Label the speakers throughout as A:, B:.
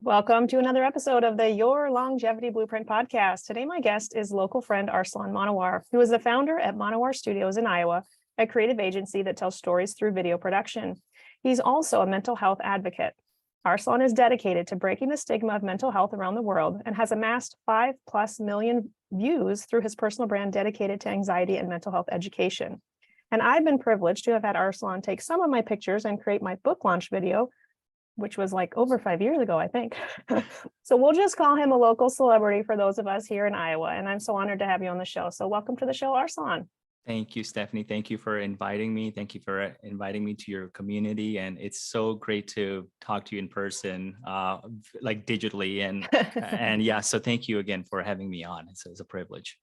A: Welcome to another episode of the Your Longevity Blueprint podcast. Today, my guest is local friend Arsalan Monawar, who is the founder at Monawar Studios in Iowa, a creative agency that tells stories through video production. He's also a mental health advocate. Arsalan is dedicated to breaking the stigma of mental health around the world and has amassed 5+ million views through his personal brand dedicated to anxiety and mental health education. And I've been privileged to have had Arsalan take some of my pictures and create my book launch video, which was like over 5 years ago, I think. So we'll just call him a local celebrity for those of us here in Iowa. And I'm so honored to have you on the show. So welcome to the show, Arsalan.
B: Thank you, Stephanie. Thank you for inviting me. Thank you for inviting me to your community. And it's so great to talk to you in person, like digitally. And yeah, so thank you again for having me on. It's a privilege.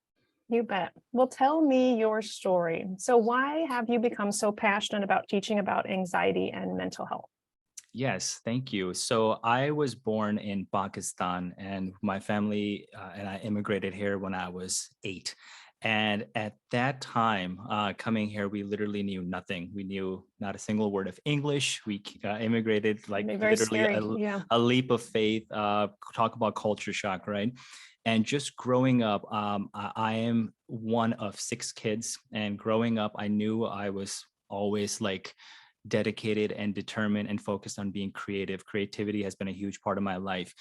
A: You bet. Well, tell me your story. So why have you become so passionate about teaching about anxiety and mental health?
B: Yes, thank you. So I was born in Pakistan, and my family and I immigrated here when I was 8. And at that time, coming here, we literally knew nothing. We knew not a single word of English. We immigrated like literally a leap of faith. Talk about culture shock, right? And just growing up, I am one of 6 kids. And growing up, I knew I was always like dedicated and determined and focused on being creative. Creativity has been a huge part of my life.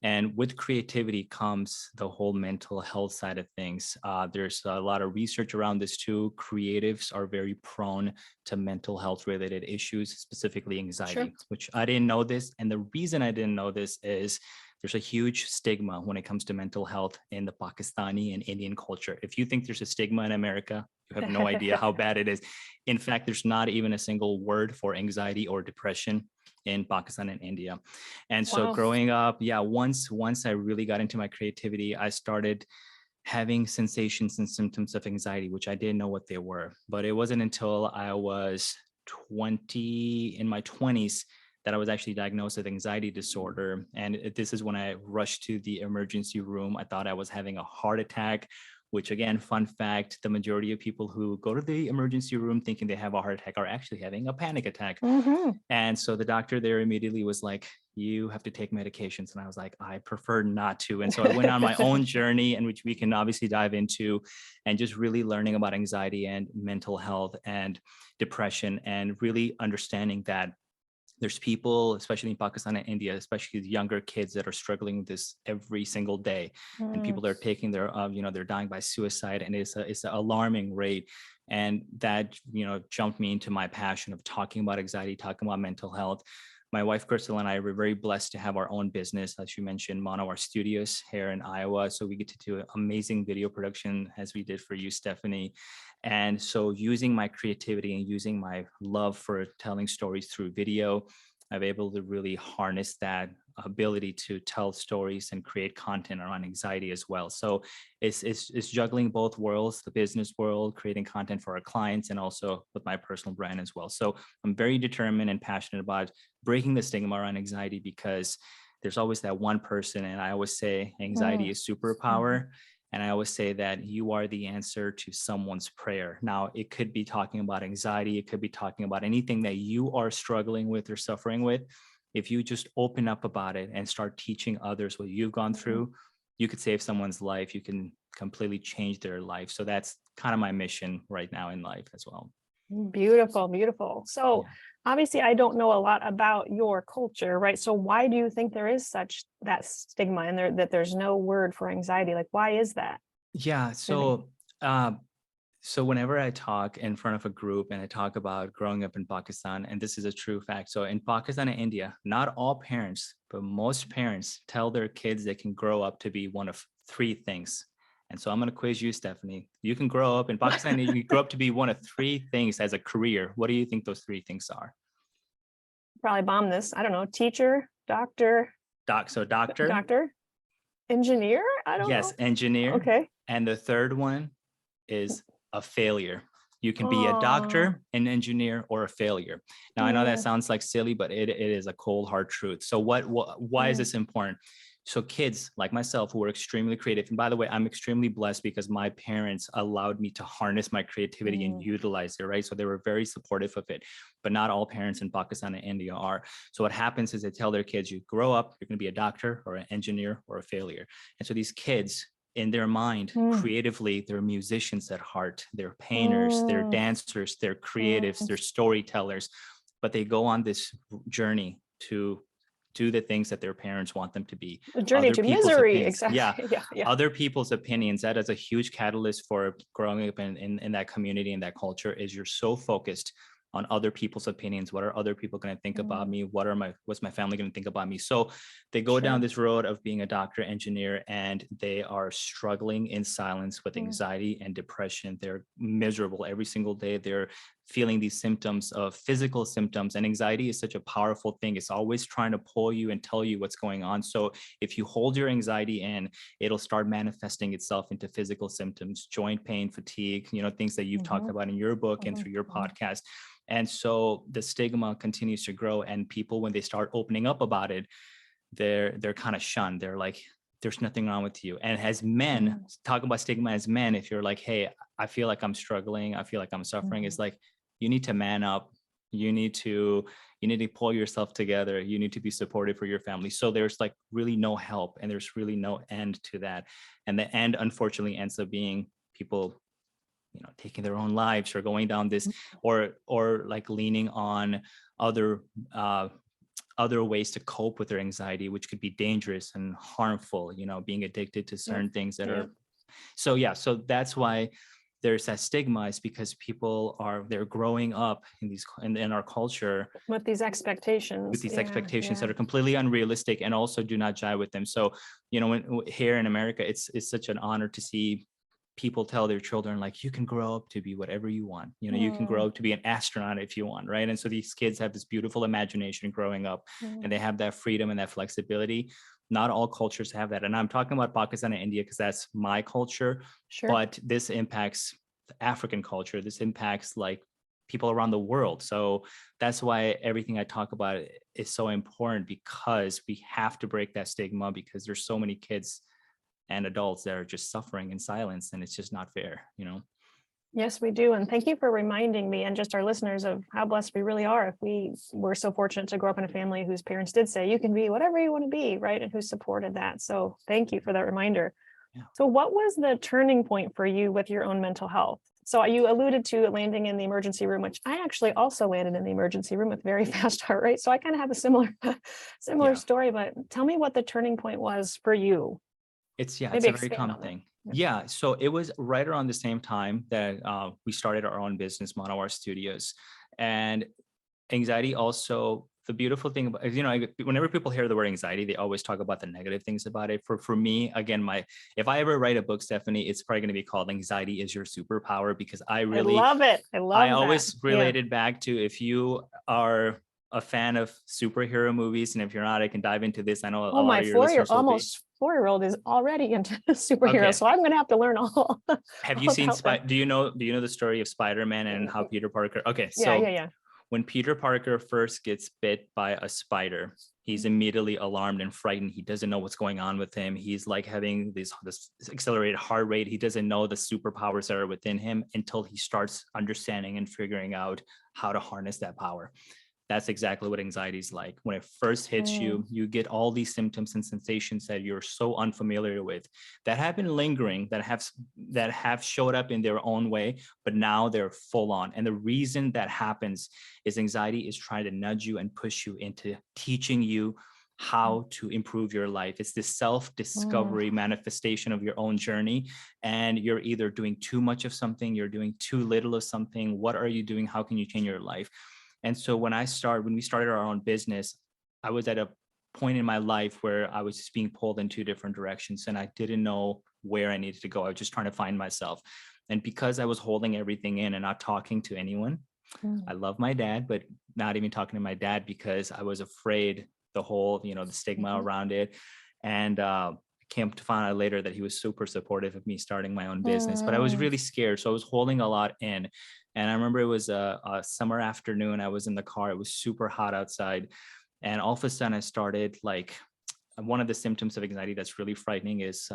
B: And with creativity comes the whole mental health side of things. There's a lot of research around this too. Creatives are very prone to mental health related issues, specifically anxiety, which I didn't know this. And the reason I didn't know this is there's a huge stigma when it comes to mental health in the Pakistani and Indian culture. If you think there's a stigma in America, you have no idea how bad it is. In fact, there's not even a single word for anxiety or depression in Pakistan and India. And so growing up, once I really got into my creativity, I started having sensations and symptoms of anxiety, which I didn't know what they were. But it wasn't until I was in my 20s, that I was actually diagnosed with anxiety disorder. And this is when I rushed to the emergency room. I thought I was having a heart attack, which again, fun fact, the majority of people who go to the emergency room thinking they have a heart attack are actually having a panic attack. And so the doctor there immediately was like, you have to take medications. And I was like, I prefer not to. And so I went on my own journey, in which we can obviously dive into, and just really learning about anxiety and mental health and depression, and really understanding that there's people, especially in Pakistan and India, especially the younger kids, that are struggling with this every single day. And people are taking their, they're dying by suicide, and it's an alarming rate. And that, jumped me into my passion of talking about anxiety, talking about mental health. My wife, Crystal, and I were very blessed to have our own business, as you mentioned, Monawar Studios here in Iowa. So we get to do amazing video production, as we did for you, Stephanie. And so using my creativity and using my love for telling stories through video, I've been able to really harness that ability to tell stories and create content around anxiety as well. So it's juggling both worlds, the business world, creating content for our clients, and also with my personal brand as well. So I'm very determined and passionate about breaking the stigma around anxiety, because there's always that one person, and I always say anxiety is superpower. And I always say that you are the answer to someone's prayer. Now, it could be talking about anxiety. It could be talking about anything that you are struggling with or suffering with. If you just open up about it and start teaching others what you've gone through, you could save someone's life. You can completely change their life. So that's kind of my mission right now in life as well.
A: Beautiful, beautiful. So obviously I don't know a lot about your culture, right? So why do you think there is such that stigma, and that there's no word for anxiety? Like, why is that?
B: Yeah. So, so whenever I talk in front of a group and I talk about growing up in Pakistan, and this is a true fact. So in Pakistan and India, not all parents, but most parents tell their kids they can grow up to be one of 3 things. And so I'm going to quiz you, Stephanie. You can grow up in Pakistan, you can grow up to be one of 3 things as a career. What do you think those 3 things are?
A: Probably bomb this. I don't know. Teacher, doctor.
B: Doctor.
A: Engineer? I don't know.
B: Yes, engineer.
A: Okay.
B: And the third one is a failure. You can be a doctor, an engineer, or a failure. Now, I know that sounds like silly, but it is a cold, hard truth. So why is this important? So kids like myself who are extremely creative, and by the way, I'm extremely blessed because my parents allowed me to harness my creativity and
A: Mm,
B: utilize it, right? So they were very supportive of it, but not all parents in Pakistan and India are. So what happens is they tell their kids, you grow up, you're going to be a doctor or an engineer or a failure. And so these kids in their mind,
A: mm,
B: creatively, they're musicians at heart, they're painters, they're
A: mm,
B: dancers, they're creatives,
A: mm.
B: they're storytellers, but they go on this journey to do the things that their parents want them to be.
A: The journey
B: Other
A: to
B: people's
A: misery,
B: opinions, yeah,
A: exactly. Yeah, yeah.
B: other people's opinions, that is a huge catalyst for growing up in that community, in that culture, is you're so focused on other people's opinions. What are other people going to think about
A: Mm,
B: me? What's my family going to think about me? So they go down
A: sure.
B: this road of being a doctor, engineer, and they are struggling in silence with
A: Mm,
B: anxiety and depression. They're miserable every single day. They're feeling these symptoms of physical symptoms, and anxiety is such a powerful thing. It's always trying to pull you and tell you what's going on. So if you hold your anxiety in, it'll start manifesting itself into physical symptoms, joint pain, fatigue, things that you've talked
A: mhm,
B: about in your book and
A: mhm,
B: through your
A: mhm.
B: podcast. And so the stigma continues to grow, and people, when they start opening up about it, they're kind of shunned. They're like, there's nothing wrong with you. And as men,
A: Mm,
B: talk about stigma as men, if you're like, hey, I feel like I'm struggling, I feel like I'm suffering,
A: mhm.
B: it's like, you need to man up. You need to pull yourself together. You need to be supportive for your family. So there's like really no help, and there's really no end to that. And the end, unfortunately, ends up being people taking their own lives, or going down this, or like leaning on other uh other ways to cope with their anxiety, which could be dangerous and harmful, being addicted to
A: Yep,
B: certain things that
A: yep.
B: are. So yeah, so that's why there's that stigma, is because they're growing up in our culture
A: With these
B: with
A: expectations.
B: these
A: Yeah,
B: expectations
A: yeah.
B: that are completely unrealistic and also do not jive with them. So here in America, it's such an honor to see people tell their children, like, you can grow up to be whatever you want. You can
A: Mm,
B: grow up to be an astronaut if you want, right? And so these kids have this beautiful imagination growing up,
A: mm,
B: and they have that freedom and that flexibility. Not all cultures have that, and I'm talking about Pakistan and India because that's my culture,
A: sure.
B: but this impacts the African culture. This impacts like people around the world. So that's why everything I talk about is so important, because we have to break that stigma, because there's so many kids and adults that are just suffering in silence, and it's just not fair.
A: Yes, we do. And thank you for reminding me and just our listeners of how blessed we really are if we were so fortunate to grow up in a family whose parents did say, you can be whatever you want to be, right? And who supported that. So thank you for that reminder.
B: Yeah.
A: So, what was the turning point for you with your own mental health? So, you alluded to landing in the emergency room, which I actually also landed in the emergency room with very fast heart rate. So, I kind of have a similar
B: Yeah.
A: story. But tell me what the turning point was for you.
B: It's
A: Maybe
B: a very
A: expand
B: common
A: on that.
B: thing.
A: Yeah.
B: Yeah. So it was right around the same time that we started our own business, Monawar Studios. And anxiety also, the beautiful thing about, whenever people hear the word anxiety, they always talk about the negative things about it. For me, again, if I ever write a book, Stephanie, it's probably going to be called Anxiety is Your Superpower, because
A: I love it. I
B: I
A: love that.
B: always
A: Yeah.
B: related back to, if you are a fan of superhero movies, and if you're not, I can dive into this. I know
A: Oh,
B: a lot
A: my
B: of your listeners will be.
A: almost 4-year-old is already into superheroes.
B: Okay.
A: So I'm going to have to learn all,
B: Have
A: all
B: you seen
A: about that.
B: do you know the story of Spider-Man and how Peter Parker? Okay,
A: Yeah, yeah,
B: so
A: yeah.
B: when Peter Parker first gets bit by a spider, he's immediately alarmed and frightened. He doesn't know what's going on with him. He's like having this accelerated heart rate. He doesn't know the superpowers that are within him until he starts understanding and figuring out how to harness that power. That's exactly what anxiety is like. When it first hits you,
A: Mm,
B: you get all these symptoms and sensations that you're so unfamiliar with, that have been lingering, that have showed up in their own way, but now they're full on. And the reason that happens is anxiety is trying to nudge you and push you into teaching you how to improve your life. It's this
A: mm,
B: self-discovery manifestation of your own journey. And you're either doing too much of something, you're doing too little of something. What are you doing? How can you change your life? And so when we started our own business, I was at a point in my life where I was just being pulled in two different directions, and I didn't know where I needed to go. I was just trying to find myself. And because I was holding everything in and not talking to anyone, I
A: mm,
B: love my dad, but not even talking to my dad, because I was afraid, the whole, the stigma
A: mhm,
B: around it. And came to find out later that he was super supportive of me starting my own business, but I was
A: mm,
B: really scared. So I was holding a lot in. And I remember it was a summer afternoon. I was in the car. It was super hot outside. And all of a sudden I started like one of the symptoms of anxiety that's really frightening is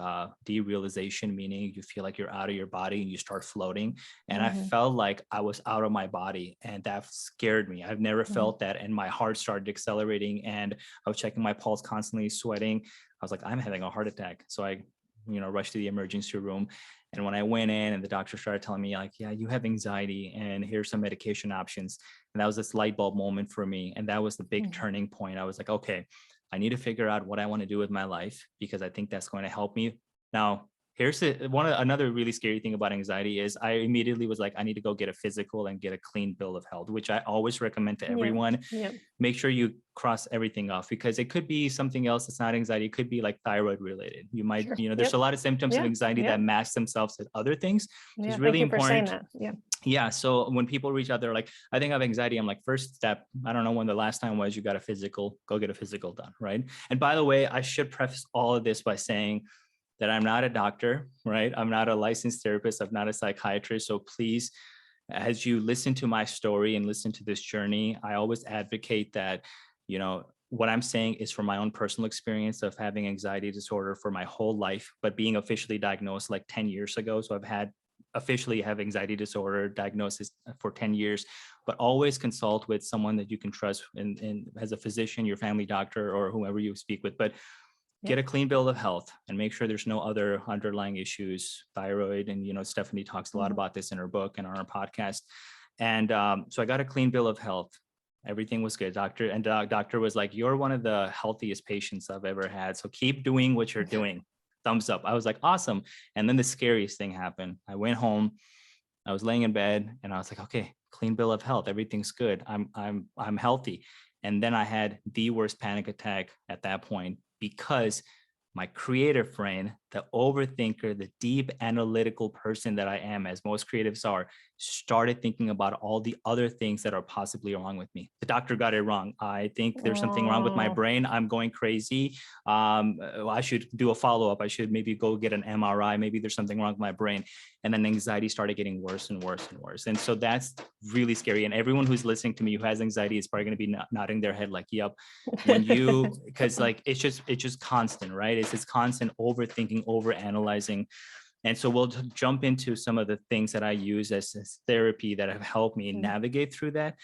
B: derealization, meaning you feel like you're out of your body and you start floating. And I felt like I was out of my body, and that scared me. I've never felt that. And my heart started accelerating, and I was checking my pulse, constantly sweating. I was like, I'm having a heart attack. So I, rushed to the emergency room. And when I went in, and the doctor started telling me like, yeah, you have anxiety and here's some medication options. And that was this light bulb moment for me. And that was the big turning point. I was like, okay, I need to figure out what I want to do with my life, because I think that's going to help me. Now, here's another really scary thing about anxiety is I immediately was like, I need to go get a physical and get a clean bill of health, which I always recommend to everyone. Make sure you cross everything off, because it could be something else that's not anxiety. It could be like thyroid related. You might, there's a lot of symptoms of anxiety that mask themselves as other things. It's really important.
A: Thank you for saying that.
B: Yeah. So when people reach out, they're like, I think I have anxiety. I'm like, first step, I don't know when the last time was you got a physical, go get a physical done. Right. And by the way, I should preface all of this by saying that I'm not a doctor, right? I'm not a licensed therapist. I'm not a psychiatrist. So please, as you listen to my story and listen to this journey, I always advocate that, what I'm saying is from my own personal experience of having anxiety disorder for my whole life, but being officially diagnosed like 10 years ago. So I've officially have anxiety disorder diagnosis for 10 years, but always consult with someone that you can trust in as a physician, your family doctor, or whoever you speak with. But get a clean bill of health and make sure there's no other underlying issues, thyroid. And, Stephanie talks a lot about this in her book and on our podcast. And so I got a clean bill of health. Everything was good. Doctor was like, you're one of the healthiest patients I've ever had. So keep doing what you're doing. Thumbs up. I was like, awesome. And then the scariest thing happened. I went home, I was laying in bed, and I was like, okay, clean bill of health. Everything's good. I'm healthy. And then I had the worst panic attack at that point, because my creative brain, the overthinker, the deep analytical person that I am, as most creatives are, started thinking about all the other things that are possibly wrong with me. The doctor got it wrong. I think there's something wrong with my brain. I'm going crazy. I should do a follow-up. I should maybe go get an MRI. Maybe there's something wrong with my brain. And then anxiety started getting worse and worse and worse. And so that's really scary. And everyone who's listening to me who has anxiety is probably going to be nodding their head like, yep. Because like, it's just constant, right? It's this constant overthinking, overanalyzing. And so we'll jump into some of the things that I use as therapy that have helped me navigate through that.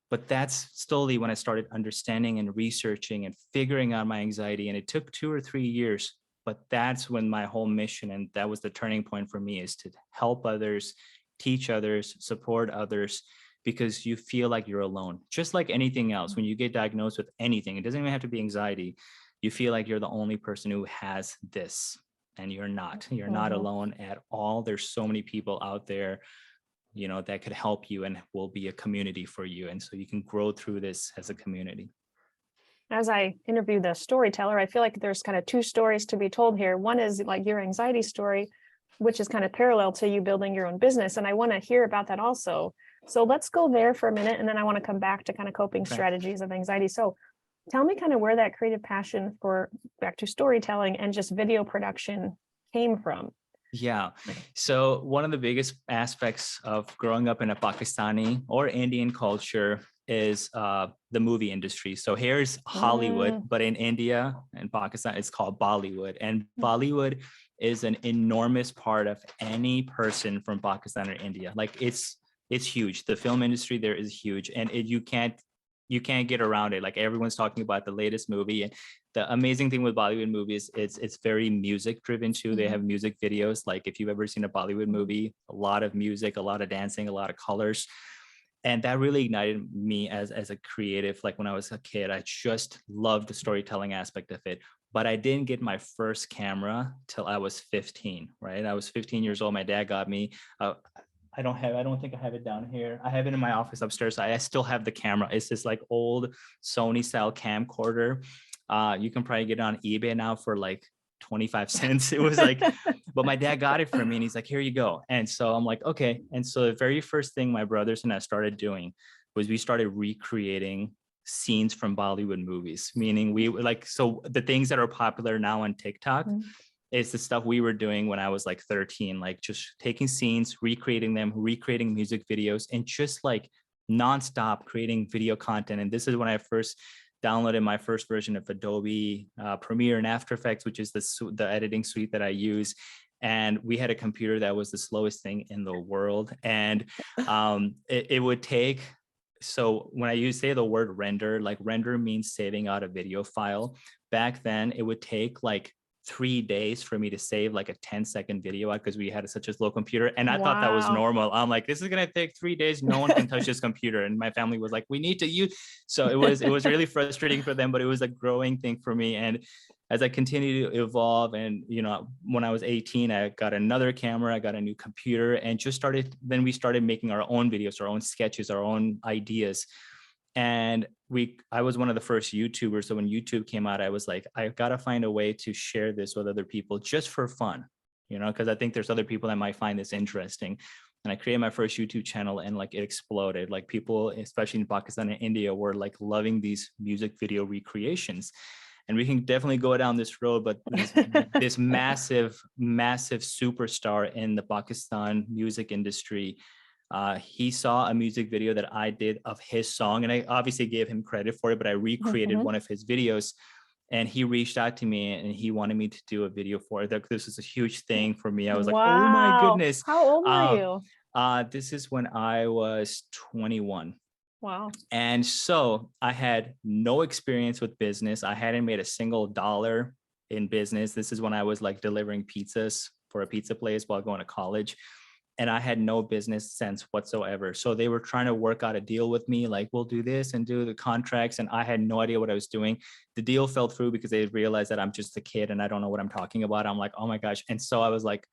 B: But that's slowly when I started understanding and researching and figuring out my anxiety. And it took 2 or 3 years, but that's when my whole mission, and that was the turning point for me, is to help others, teach others, support others, because you feel like you're alone. Just like anything else, when you get diagnosed with anything, it doesn't even have to be anxiety. You feel like you're the only person who has this. And you're not alone at all. There's so many people out there, that could help you and will be a community for you. And so you can grow through this as a community.
A: As I interview the storyteller, I feel like there's kind of 2 stories to be told here. One is like your anxiety story, which is kind of parallel to you building your own business. And I want to hear about that also. So let's go there for a minute. And then I want to come back to kind of coping strategies of anxiety. So tell me kind of where that creative passion for back to storytelling and just video production came from.
B: Yeah. So one of the biggest aspects of growing up in a Pakistani or Indian culture is the movie industry. So here's Hollywood, but in India and Pakistan, it's called Bollywood. And Bollywood is an enormous part of any person from Pakistan or India. Like it's huge. The film industry there is huge, and you can't get around it. Like everyone's talking about the latest movie. And the amazing thing with Bollywood movies is it's very music driven too. They have music videos. Like if you've ever seen a Bollywood movie, a lot of music, a lot of dancing, a lot of colors. And that really ignited me as a creative. Like when I was a kid, I just loved the storytelling aspect of it. But I didn't get my first camera till I was 15, right? I was 15 years old. My dad got me. I don't think I have it down here. I have it in my office upstairs. I still have the camera. It's this like old Sony style camcorder. You can probably get it on eBay now for like 25 cents. It was like, but my dad got it for me and he's like, here you go. And so I'm like, okay. And so the very first thing my brothers and I started doing was we started recreating scenes from Bollywood movies, meaning we like, so the things that are popular now on TikTok, it's the stuff we were doing when I was like 13, like just taking scenes, recreating them, recreating music videos, and just like nonstop creating video content. And this is when I first downloaded my first version of Adobe Premiere and After Effects, which is the editing suite that I use. And we had a computer that was the slowest thing in the world. And it would take, so when I say the word render, like render means saving out a video file. Back then, it would take like 3 days for me to save like a 10-second video out because we had such a slow computer. And I thought that was
A: Wow.
B: normal. I'm like, this is gonna take 3 days. No one can touch this computer. And my family was like, we need to use. So it was really frustrating for them, but it was a growing thing for me. And as I continued to evolve, and when I was 18, I got another camera, I got a new computer, and then we started making our own videos, our own sketches, our own ideas. And I was one of the first YouTubers. So when YouTube came out, I was like, I gotta find a way to share this with other people just for fun, because I think there's other people that might find this interesting. And I created my first YouTube channel, and like it exploded. Like people, especially in Pakistan and India, were like loving these music video recreations. And we can definitely go down this road, but this massive superstar in the Pakistan music industry, he saw a music video that I did of his song, and I obviously gave him credit for it, but I recreated one of his videos, and he reached out to me and he wanted me to do a video for it. This is a huge thing for me. I was like, oh my goodness.
A: How old were you?
B: This is when I was 21.
A: Wow.
B: And so I had no experience with business. I hadn't made a single dollar in business. This is when I was like delivering pizzas for a pizza place while going to college. And I had no business sense whatsoever. So they were trying to work out a deal with me, like, we'll do this and do the contracts. And I had no idea what I was doing. The deal fell through because they realized that I'm just a kid and I don't know what I'm talking about. I'm like, oh my gosh. And so I was like,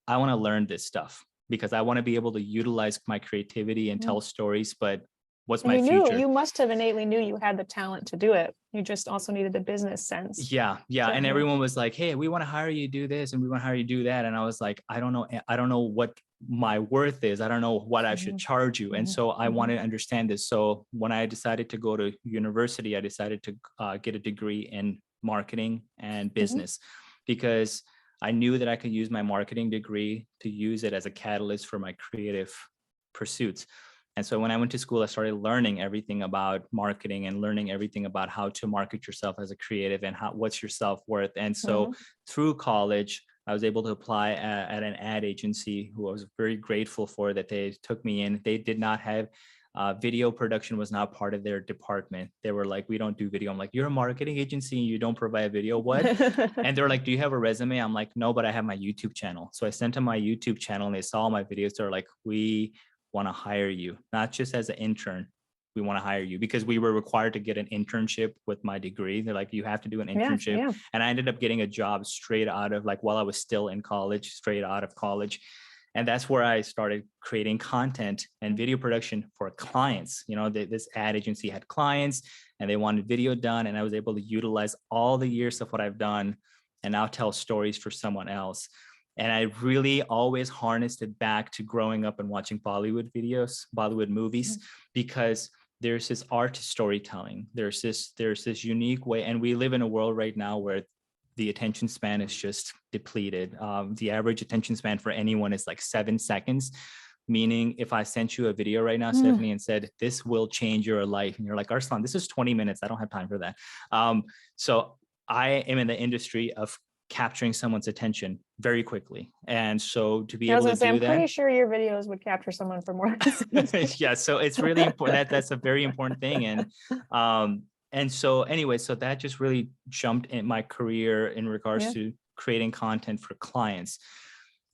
B: I want to learn this stuff because I want to be able to utilize my creativity and tell stories, but what's my future?
A: You must have innately knew you had the talent to do it. You just also needed the business sense.
B: Yeah. And everyone was like, hey, we want to hire you to do this and we want to hire you to do that. And I was like, I don't know what my worth is. I don't know what I should charge you. And so I wanted to understand this. So when I decided to go to university, I decided to get a degree in marketing and business because I knew that I could use my marketing degree to use it as a catalyst for my creative pursuits. And so when I went to school, I started learning everything about marketing and learning everything about how to market yourself as a creative and what's your self-worth. And so through college, I was able to apply at an ad agency who I was very grateful for that they took me in. They did not have video production was not part of their department. They were like, we don't do video. I'm like, you're a marketing agency and you don't provide video. What? And they're like, do you have a resume? I'm like, no, but I have my YouTube channel. So I sent them my YouTube channel and they saw my videos. They're like, we want to hire you, not just as an intern. We want to hire you because we were required to get an internship with my degree. They're like, you have to do an internship. And I ended up getting a job straight out of while I was still in college, straight out of college. And that's where I started creating content and video production for clients. This ad agency had clients and they wanted video done. And I was able to utilize all the years of what I've done and now tell stories for someone else. And I really always harnessed it back to growing up and watching Bollywood movies, because there's this art to storytelling. There's this unique way. And we live in a world right now where the attention span is just depleted. The average attention span for anyone is like 7 seconds, meaning if I sent you a video right now, Stephanie, and said, this will change your life. And you're like, Arsalan, this is 20 minutes. I don't have time for that. So I am in the industry of capturing someone's attention very quickly. And so to be able to do that, I'm
A: pretty sure your videos would capture someone for more than
B: yeah. So it's really important. That's a very important thing. And so anyway, so that just really jumped in my career in regards to creating content for clients.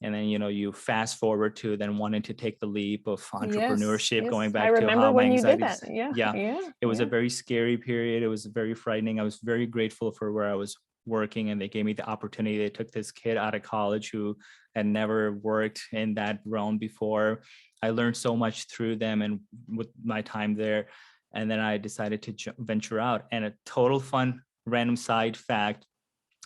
B: And then, you fast forward to then wanting to take the leap of entrepreneurship, going back to how my anxieties. It was a very scary period. It was very frightening. I was very grateful for where I was working, and they gave me the opportunity. They took this kid out of college who had never worked in that realm before. I learned so much through them and with my time there. And then I decided to venture out. And a total fun, random side fact,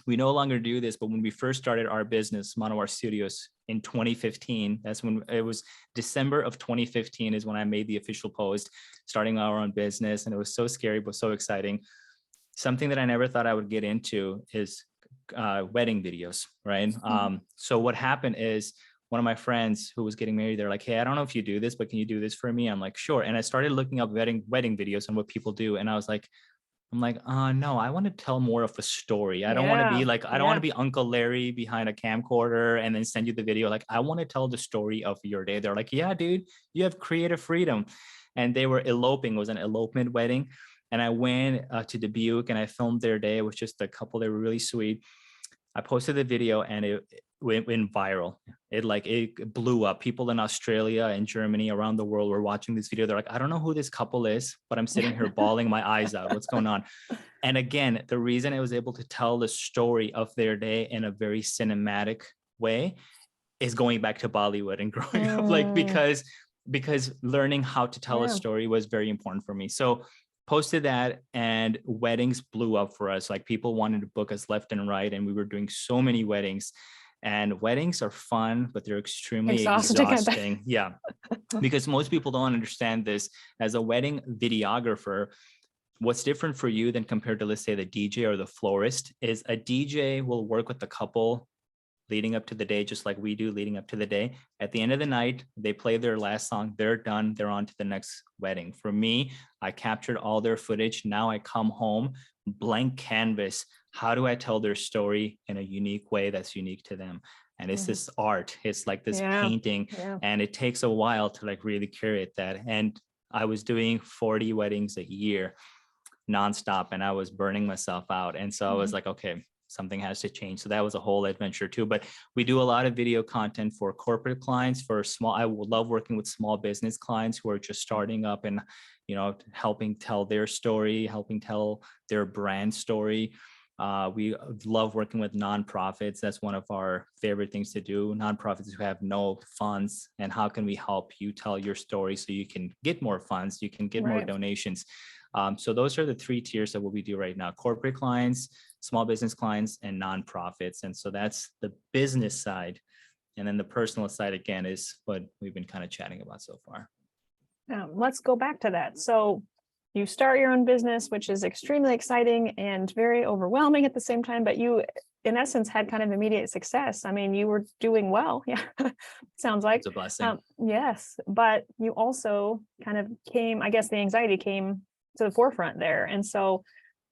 B: we no longer do this, but when we first started our business, Monawar Studios, in 2015, that's when it was December of 2015 is when I made the official post, starting our own business. And it was so scary, but so exciting. Something that I never thought I would get into is wedding videos, right? So what happened is one of my friends who was getting married, they're like, hey, I don't know if you do this, but can you do this for me? I'm like, sure. And I started looking up wedding videos and what people do. And I was like, I'm like, no, I want to tell more of a story. I don't want to be
A: Yeah.
B: like, I don't want to
A: Yeah.
B: be Uncle Larry behind a camcorder and then send you the video. Like, I want to tell the story of your day. They're like, yeah, dude, you have creative freedom. And they were eloping, it was an elopement wedding. And I went to Dubuque and I filmed their day. It was just a couple, they were really sweet. I posted the video and it went viral. It blew up. People in Australia and Germany, around the world, were watching this video. They're like, I don't know who this couple is, but I'm sitting here bawling my eyes out. What's going on? And again, the reason I was able to tell the story of their day in a very cinematic way is going back to Bollywood and growing up, like
A: Mm,
B: because learning how to tell a
A: yeah.
B: story was very important for me. So posted that and weddings blew up for us. Like people wanted to book us left and right, and we were doing so many weddings. And weddings are fun, but they're extremely
A: Exhausting. I bet.
B: exhausting. Yeah, because most people don't understand this. As a wedding videographer, what's different for you than compared to, let's say, the DJ or the florist is a DJ will work with the couple leading up to the day, just like we do leading up to the day. At the end of the night, they play their last song, they're done, they're on to the next wedding. For me, I captured all their footage. Now I come home, blank canvas. How do I tell their story in a unique way that's unique to them? And it's
A: Mhm.
B: this art, it's like this
A: Yeah.
B: painting,
A: Yeah.
B: and it takes a while to like really curate that. And I was doing 40 weddings a year nonstop and I was burning myself out. And so I was
A: Mhm.
B: like, okay, something has to change. So that was a whole adventure too. But we do a lot of video content for corporate clients, for small. I would love working with small business clients who are just starting up and, helping tell their story, helping tell their brand story. We love working with nonprofits. That's one of our favorite things to do. Nonprofits who have no funds, and how can we help you tell your story so you can get more funds, you can get more
A: Right.
B: donations. So those are the three tiers of what we do right now: corporate clients, small business clients, and nonprofits. And so that's the business side. And then the personal side, again, is what we've been kind of chatting about so far.
A: Let's go back to that. So you start your own business, which is extremely exciting and very overwhelming at the same time, but you, in essence, had kind of immediate success. I mean, you were doing well. Yeah. Sounds like.
B: It's a blessing.
A: Yes. But you also kind of came, I guess the anxiety came to the forefront there. And so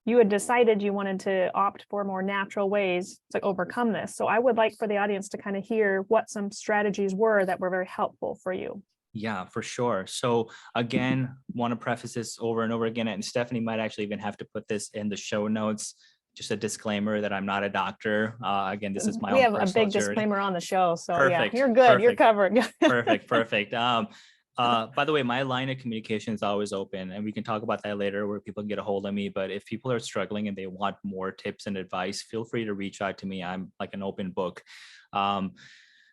A: you had decided you wanted to opt for more natural ways to overcome this. So I would like for the audience to kind of hear what some strategies were that were very helpful for you.
B: Yeah, for sure. So again, want to preface this over and over again, and Stephanie might actually even have to put this in the show notes. Just a disclaimer that I'm not a doctor. Again, this is my
A: We
B: own
A: have a
B: personal
A: big
B: journey.
A: disclaimer on the show. So yeah,
B: Perfect,
A: you're good. You're
B: perfect,
A: covered.
B: perfect. By the way, my line of communication is always open, and we can talk about that later where people can get a hold of me. But if people are struggling and they want more tips and advice, feel free to reach out to me. I'm like an open book. Um,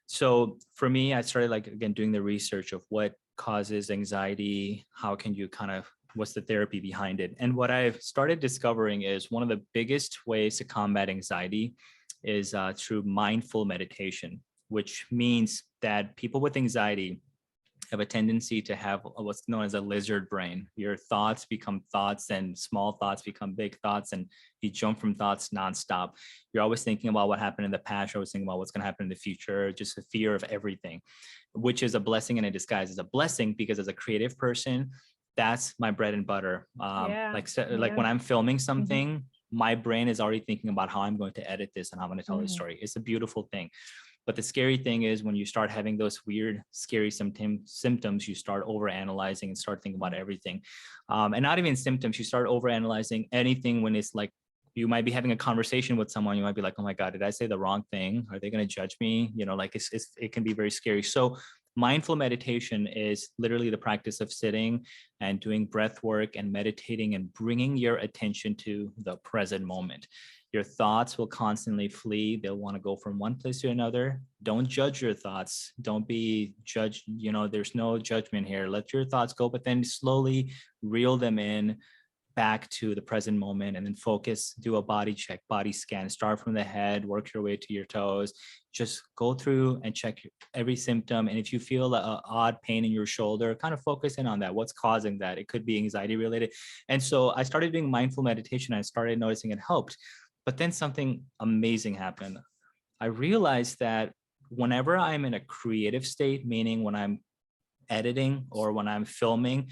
B: so for me, I started like, again, doing the research of what causes anxiety, how can you kind of, what's the therapy behind it? And what I've started discovering is one of the biggest ways to combat anxiety is through mindful meditation, which means that people with anxiety have a tendency to have what's known as a lizard brain. Your thoughts become thoughts, and small thoughts become big thoughts, and you jump from thoughts nonstop. You're always thinking about what happened in the past. You're always thinking about what's going to happen in the future, just a fear of everything, which is a blessing in a disguise. It's a blessing because as a creative person, that's my bread and butter.
A: Yeah.
B: Like
A: Yeah.
B: when I'm filming
A: Mhm.
B: something, my brain is already thinking about how I'm going to edit this and how I'm going to tell this
A: Mhm.
B: story. It's a beautiful thing. But the scary thing is when you start having those weird, scary symptoms, you start over analyzing and start thinking about everything. And not even symptoms, you start over analyzing anything when it's like, you might be having a conversation with someone. You might be like, oh my God, did I say the wrong thing? Are they going to judge me? Like it can be very scary. So mindful meditation is literally the practice of sitting and doing breath work and meditating and bringing your attention to the present moment. Your thoughts will constantly flee. They'll want to go from one place to another. Don't judge your thoughts. Don't be judged. There's no judgment here. Let your thoughts go, but then slowly reel them in back to the present moment, and then focus, do a body check, body scan, start from the head, work your way to your toes, just go through and check every symptom. And if you feel an odd pain in your shoulder, kind of focus in on that. What's causing that? It could be anxiety related. And so I started doing mindful meditation. I started noticing it helped. But then something amazing happened. I realized that whenever I'm in a creative state, meaning when I'm editing or when I'm filming,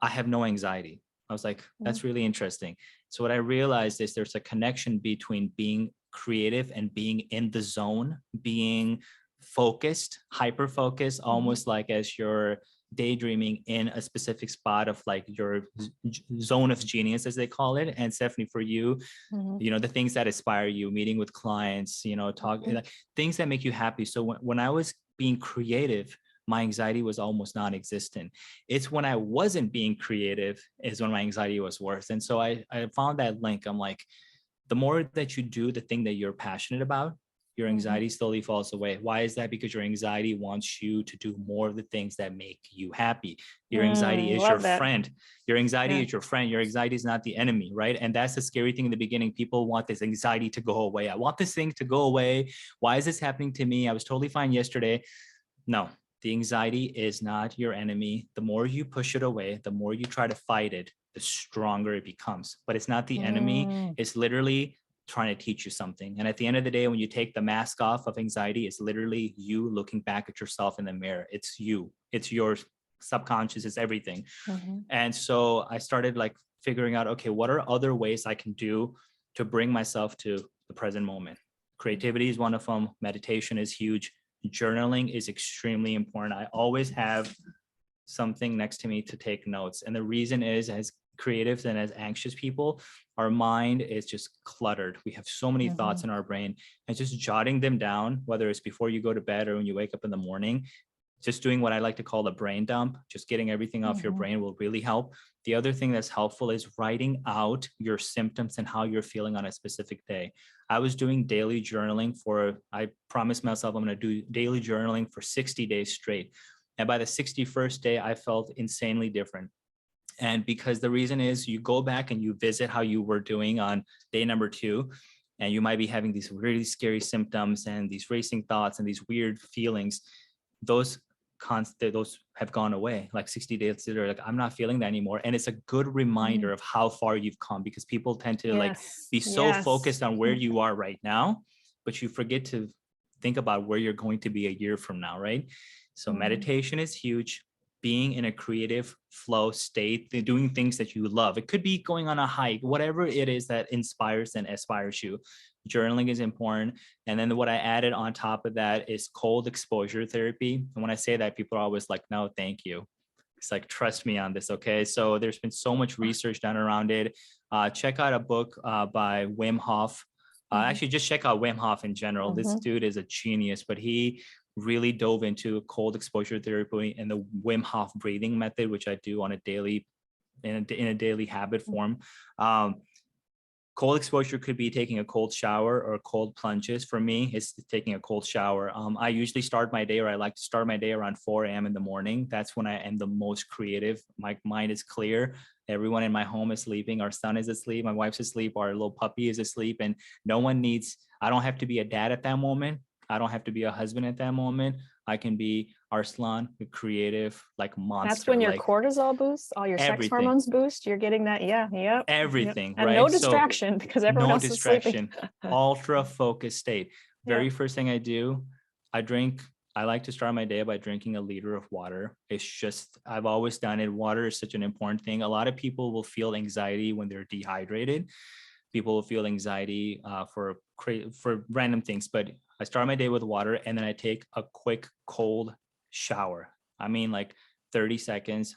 B: I have no anxiety. I was like,
A: Mhm.
B: that's really interesting. So what I realized is there's a connection between being creative and being in the zone, being focused, hyper focused, almost like as you're daydreaming in a specific spot of like your zone of genius, as they call it. And Stephanie, for you, the things that inspire you, meeting with clients, talking, like, things that make you happy. So when I was being creative, my anxiety was almost non-existent. It's when I wasn't being creative is when my anxiety was worse. And so I found that link. I'm like, the more that you do the thing that you're passionate about, your anxiety slowly falls away. Why is that? Because your anxiety wants you to do more of the things that make you happy. Your anxiety is your friend. Your anxiety is your friend. Your anxiety is not the enemy, right? And that's the scary thing in the beginning. People want this anxiety to go away. I want this thing to go away. Why is this happening to me? I was totally fine yesterday. No, the anxiety is not your enemy. The more you push it away, the more you try to fight it, the stronger it becomes. But it's not the enemy. It's literally trying to teach you something. And at the end of the day, when you take the mask off of anxiety, it's literally you looking back at yourself in the mirror. It's you. It's your subconscious. It's everything. And so I started like figuring out, okay, what are other ways I can do to bring myself to the present moment? Creativity is one of them. Meditation is huge. Journaling is extremely important. I always have something next to me to take notes. And the reason is, as creatives and as anxious people, our mind is just cluttered. We have so many thoughts in our brain, and just jotting them down, whether it's before you go to bed or when you wake up in the morning, just doing what I like to call a brain dump, just getting everything off your brain will really help. The other thing that's helpful is writing out your symptoms and how you're feeling on a specific day. I was doing daily journaling I promised myself I'm going to do daily journaling for 60 days straight. And by the 61st day, I felt insanely different. And because the reason is, you go back and you visit how you were doing on day number 2, and you might be having these really scary symptoms and these racing thoughts and these weird feelings. Those have gone away. Like 60 days later, like, I'm not feeling that anymore. And it's a good reminder of how far you've come, because people tend to like be so focused on where you are right now, but you forget to think about where you're going to be a year from now, right? So meditation is huge. Being in a creative flow state, doing things that you love. It could be going on a hike, whatever it is that inspires and aspires you. Journaling is important. And then what I added on top of that is cold exposure therapy. And when I say that, people are always like, no, thank you. It's like, trust me on this, okay? So there's been so much research done around it. Check out a book by Wim Hof. Actually, just check out Wim Hof in general. This dude is a genius, but he really dove into cold exposure therapy and the Wim Hof breathing method, which I do on a daily, in a daily habit form. Cold exposure could be taking a cold shower or cold plunges. For me, it's taking a cold shower. I usually start my day, or I like to start my day around 4 a.m. in the morning. That's when I am the most creative. My mind is clear. Everyone in my home is sleeping. Our son is asleep. My wife's asleep. Our little puppy is asleep. And I don't have to be a dad at that moment. I don't have to be a husband at that moment. I can be Arsalan, a creative, like, monster.
A: That's when your
B: like,
A: cortisol boosts, all your sex hormones boost. You're getting that.
B: Everything,
A: and
B: right?
A: no distraction, because everyone else is sleeping.
B: Ultra focused state. Very first thing I do, I like to start my day by drinking a liter of water. It's just, I've always done it. Water is such an important thing. A lot of people will feel anxiety when they're dehydrated. People will feel anxiety for random things, but I start my day with water, and then I take a quick cold shower. I mean, like 30 seconds,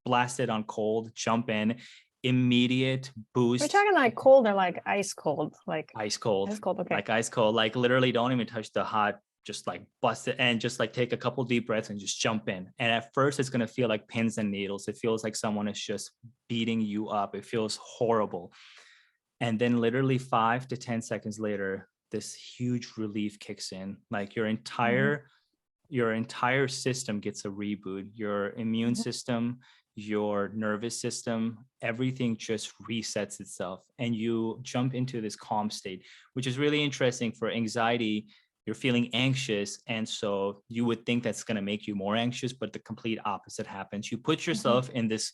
B: blast it on cold, jump in, immediate boost.
A: We're talking like cold or like ice cold? Like
B: ice cold.
A: Ice cold, okay.
B: Like ice cold, like literally don't even touch the hot, just like bust it and just like take a couple deep breaths and just jump in. And at first it's going to feel like pins and needles. It feels like someone is just beating you up. It feels horrible. And then literally 5 to 10 seconds later, this huge relief kicks in. Like your entire system gets a reboot. Your immune system, your nervous system, everything just resets itself, and you jump into this calm state, which is really interesting. For anxiety, you're feeling anxious, and so you would think that's going to make you more anxious, but the complete opposite happens. You put yourself in this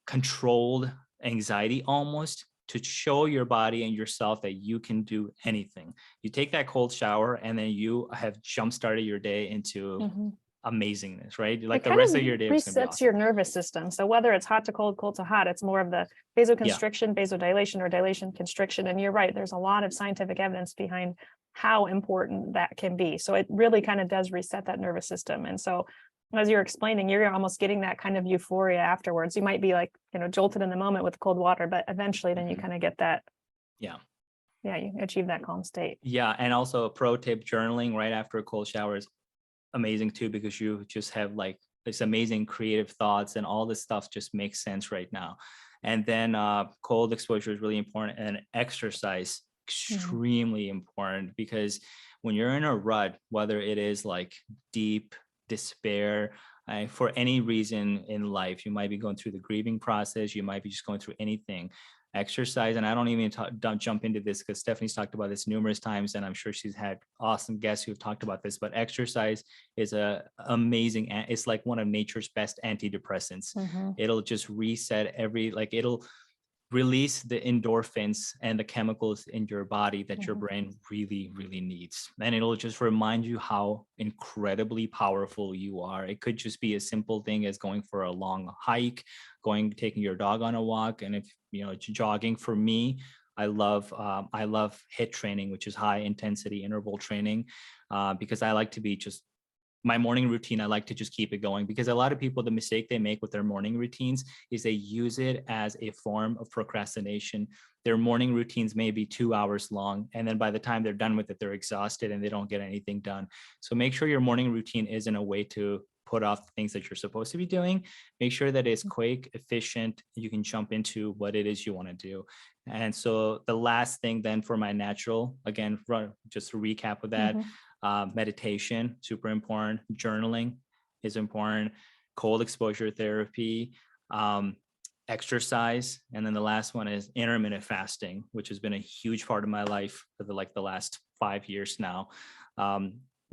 B: controlled anxiety almost, to show your body and yourself that you can do anything. You take that cold shower, and then you have jump started your day into amazingness, right?
A: It
B: Like the
A: kind
B: rest of
A: of
B: your day is going to be
A: resets your
B: awesome.
A: nervous system. So whether it's hot to cold, cold to hot, it's more of the
B: Yeah.
A: vasoconstriction, vasodilation, or dilation constriction. And you're right, there's a lot of scientific evidence behind how important that can be. So it really kind of does reset that nervous system. And so as you're explaining, you're almost getting that kind of euphoria afterwards. You might be like, jolted in the moment with cold water, but eventually then you
B: Mhm.
A: kind of get that,
B: Yeah.
A: yeah, you achieve that calm state.
B: Yeah. And also a pro tip, journaling right after a cold shower is amazing too, because you just have like this amazing creative thoughts and all this stuff just makes sense right now. And then cold exposure is really important, and exercise
A: Mhm.
B: extremely important, because when you're in a rut, whether it is like deep despair, for any reason in life, you might be going through the grieving process, you might be just going through anything, exercise. And I don't even don't jump into this because Stephanie's talked about this numerous times, and I'm sure she's had awesome guests who've talked about this, but exercise is a amazing, it's like one of nature's best antidepressants.
A: Mhm.
B: It'll just reset like it'll release the endorphins and the chemicals in your body that your
A: Mhm.
B: brain really, really needs. And it'll just remind you how incredibly powerful you are. It could just be a simple thing as going for a long hike, taking your dog on a walk. And if, jogging for me, I love HIIT training, which is high intensity interval training, because I like to be just my morning routine. I like to just keep it going, because a lot of people, the mistake they make with their morning routines is they use it as a form of procrastination. Their morning routines may be 2 hours long, and then by the time they're done with it, they're exhausted and they don't get anything done. So make sure your morning routine isn't a way to put off the things that you're supposed to be doing. Make sure that it's quick, efficient, you can jump into what it is you want to do. And so the last thing then for my natural, again, just to recap with that,
A: Mhm.
B: meditation, super important. Journaling is important. Cold exposure therapy, um, exercise, and then the last one is intermittent fasting, which has been a huge part of my life for the last 5 years now.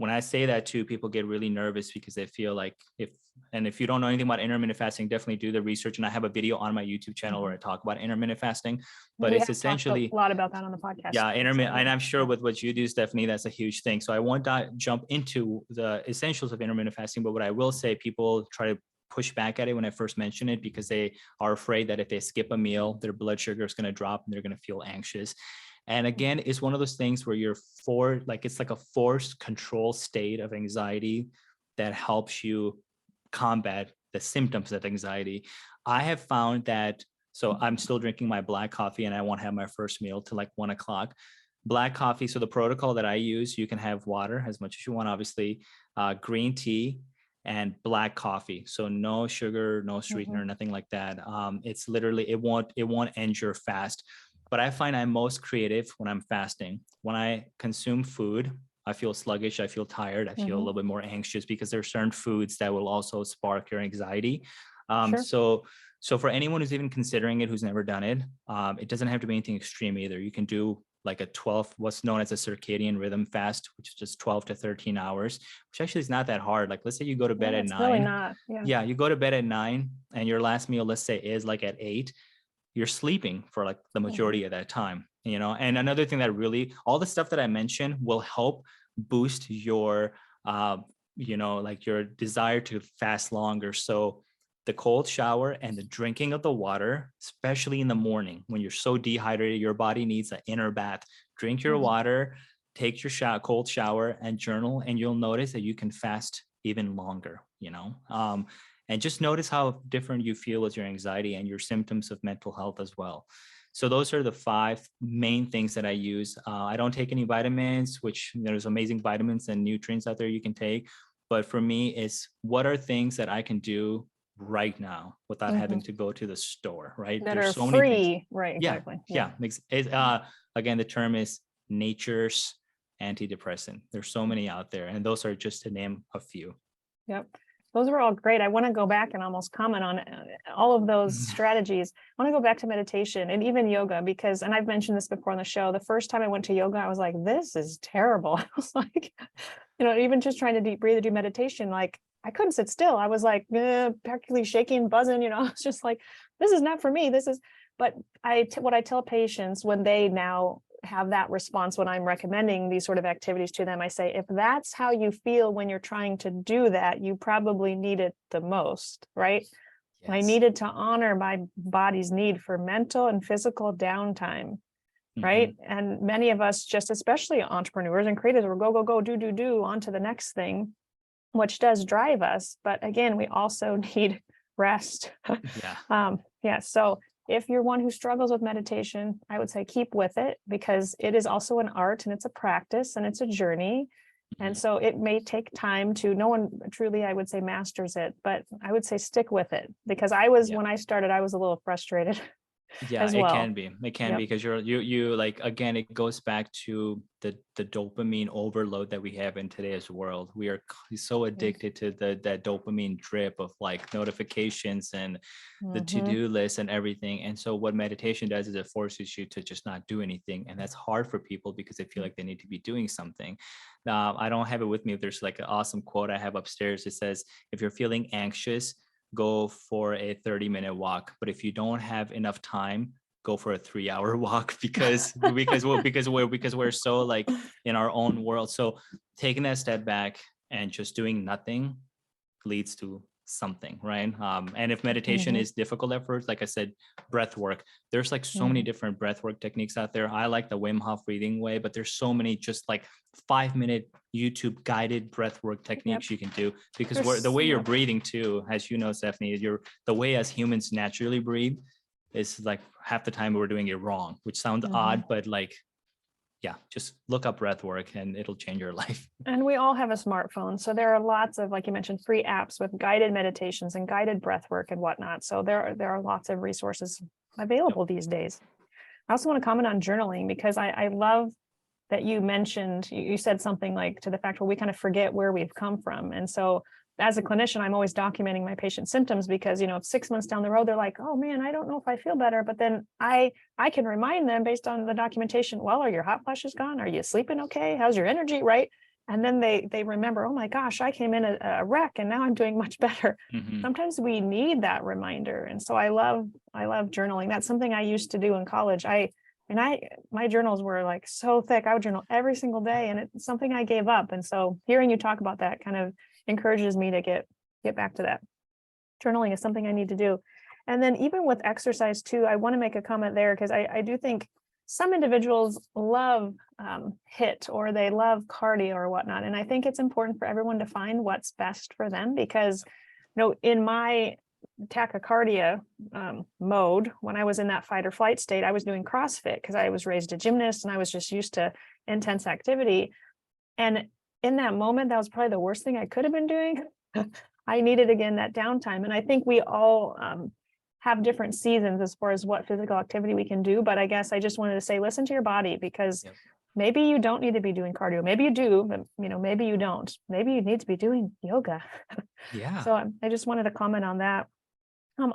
B: When I say that too, people get really nervous because they feel like if you don't know anything about intermittent fasting, definitely do the research. And I have a video on my YouTube channel where I talk about intermittent fasting, but
A: We
B: it's
A: have talked a
B: essentially,
A: lot about that on the podcast.
B: yeah, intermittent,
A: So,
B: and I'm sure
A: yeah.
B: with what you do, Stephanie, that's a huge thing. So I won't jump into the essentials of intermittent fasting, but what I will say, people try to push back at it when I first mention it because they are afraid that if they skip a meal, their blood sugar is going to drop and they're going to feel anxious. And again, it's one of those things where it's like a forced control state of anxiety that helps you combat the symptoms of anxiety. I have found that, so I'm still drinking my black coffee and I won't have my first meal till like 1 o'clock. Black coffee. So the protocol that I use, you can have water as much as you want, obviously, green tea and black coffee. So no sugar, no sweetener,
A: Mhm.
B: nothing like that. It's literally, it won't end your fast. But I find I'm most creative when I'm fasting. When I consume food, I feel sluggish, I feel tired, I feel a
A: Mhm.
B: little bit more anxious because there are certain foods that will also spark your anxiety. Um,
A: Sure.
B: so so for anyone who's even considering it, who's never done it, it doesn't have to be anything extreme either. You can do like a 12, what's known as a circadian rhythm fast, which is just 12 to 13 hours, which actually is not that hard. Like let's say you go to bed
A: Yeah,
B: at
A: it's really
B: 9.
A: not. Yeah.
B: Yeah, you go to bed at 9 and your last meal, let's say, is like at 8. You're sleeping for like the
A: Mhm.
B: majority of that time, And another thing that really, all the stuff that I mentioned will help boost your, like your desire to fast longer. So the cold shower and the drinking of the water, especially in the morning when you're so dehydrated, your body needs an inner bath. Drink your
A: Mhm.
B: water, take your cold shower, and journal, and you'll notice that you can fast even longer. And just notice how different you feel with your anxiety and your symptoms of mental health as well. So those are the 5 main things that I use. I don't take any vitamins, which there's amazing vitamins and nutrients out there you can take. But for me, it's what are things that I can do right now without
A: Mhm.
B: having to go to the store, right?
A: That
B: There's
A: are
B: so many things.
A: free. Right.
B: Yeah,
A: Exactly. Yeah.
B: yeah. Again, the term is nature's antidepressant. There's so many out there, and those are just to name a few.
A: Yep. Those were all great. I want to go back and almost comment on all of those strategies. I want to go back to meditation and even yoga because, and I've mentioned this before on the show, the first time I went to yoga, I was like, this is terrible. I was like, even just trying to deep breathe or do meditation, like I couldn't sit still. I was like practically shaking, buzzing, I was just like, this is not for me. This is, but what I tell patients when they now have that response when I'm recommending these sort of activities to them. I say, if that's how you feel when you're trying to do that, you probably need it the most, right? I
B: Yes.
A: needed to honor my body's need for mental and physical downtime,
B: Hmm.
A: right? And many of us, just especially entrepreneurs and creators, will go, go, go, do, on to the next thing, which does drive us. But again, we also need rest.
B: Yeah.
A: Yeah. So if you're one who struggles with meditation, I would say keep with it, because it is also an art and it's a practice and it's a journey. And
B: Mhm.
A: so it may take time to, no one truly, I would say, masters it, but I would say stick with it, because
B: Yeah.
A: when I started, I was a little frustrated
B: Yeah,
A: as
B: it
A: well.
B: can be. It can be
A: Yep.
B: because you like, again, it goes back to the dopamine overload that we have in today's world. We are so addicted to that dopamine drip of like notifications and the
A: Mm-hmm.
B: to-do list and everything. And so what meditation does is it forces you to just not do anything. And that's hard for people because they feel like they need to be doing something. I don't have it with me. There's like an awesome quote I have upstairs. It says, if you're feeling anxious, go for a 30-minute walk. But if you don't have enough time, go for a 3-hour walk because we're so like in our own world. So taking that step back and just doing nothing leads to something, right? And if meditation
A: Mm-hmm.
B: is difficult at first, like I said, breath work, there's like so many
A: Mm-hmm.
B: different breath work techniques out there. I like the Wim Hof breathing way, but there's so many just like 5-minute YouTube guided breath work
A: Yep.
B: techniques you can do, because the
A: There's,
B: way you're
A: yep.
B: breathing too, as you know, Stephanie, you're the way as humans naturally breathe is like half the time we're doing it wrong, which sounds
A: Mm-hmm.
B: odd, but like, yeah, just look up breath work and it'll change your life.
A: And we all have a smartphone. So there are lots of, like you mentioned, free apps with guided meditations and guided breath work and whatnot. So there are lots of resources
B: Yep.
A: available these days. I also want to comment on journaling, because I love that you mentioned, you said something like to the fact where we kind of forget where we've come from. And so as a clinician, I'm always documenting my patient's symptoms, because, if 6 months down the road, they're like, oh man, I don't know if I feel better. But then I can remind them based on the documentation, well, are your hot flashes gone? Are you sleeping okay? How's your energy? Right. And then they remember, oh my gosh, I came in a wreck and now I'm doing much better.
B: Hmm.
A: Sometimes we need that reminder. And so I love journaling. That's something I used to do in college. My journals were like so thick. I would journal every single day, and it's something I gave up. And so hearing you talk about that kind of encourages me to get back to that. Journaling is something I need to do. And then even with exercise too, I want to make a comment there, because I do think some individuals love HIIT, or they love cardio or whatnot. And I think it's important for everyone to find what's best for them, because in my tachycardia mode, when I was in that fight or flight state, I was doing CrossFit because I was raised a gymnast and I was just used to intense activity. And in that moment, that was probably the worst thing I could have been doing. I needed, again, that downtime. And I think we all have different seasons as far as what physical activity we can do. But I guess I just wanted to say, listen to your body, because
B: Yep.
A: maybe you don't need to be doing cardio. Maybe you do, but maybe you don't. Maybe you need to be doing yoga.
B: Yeah.
A: So I just wanted to comment on that.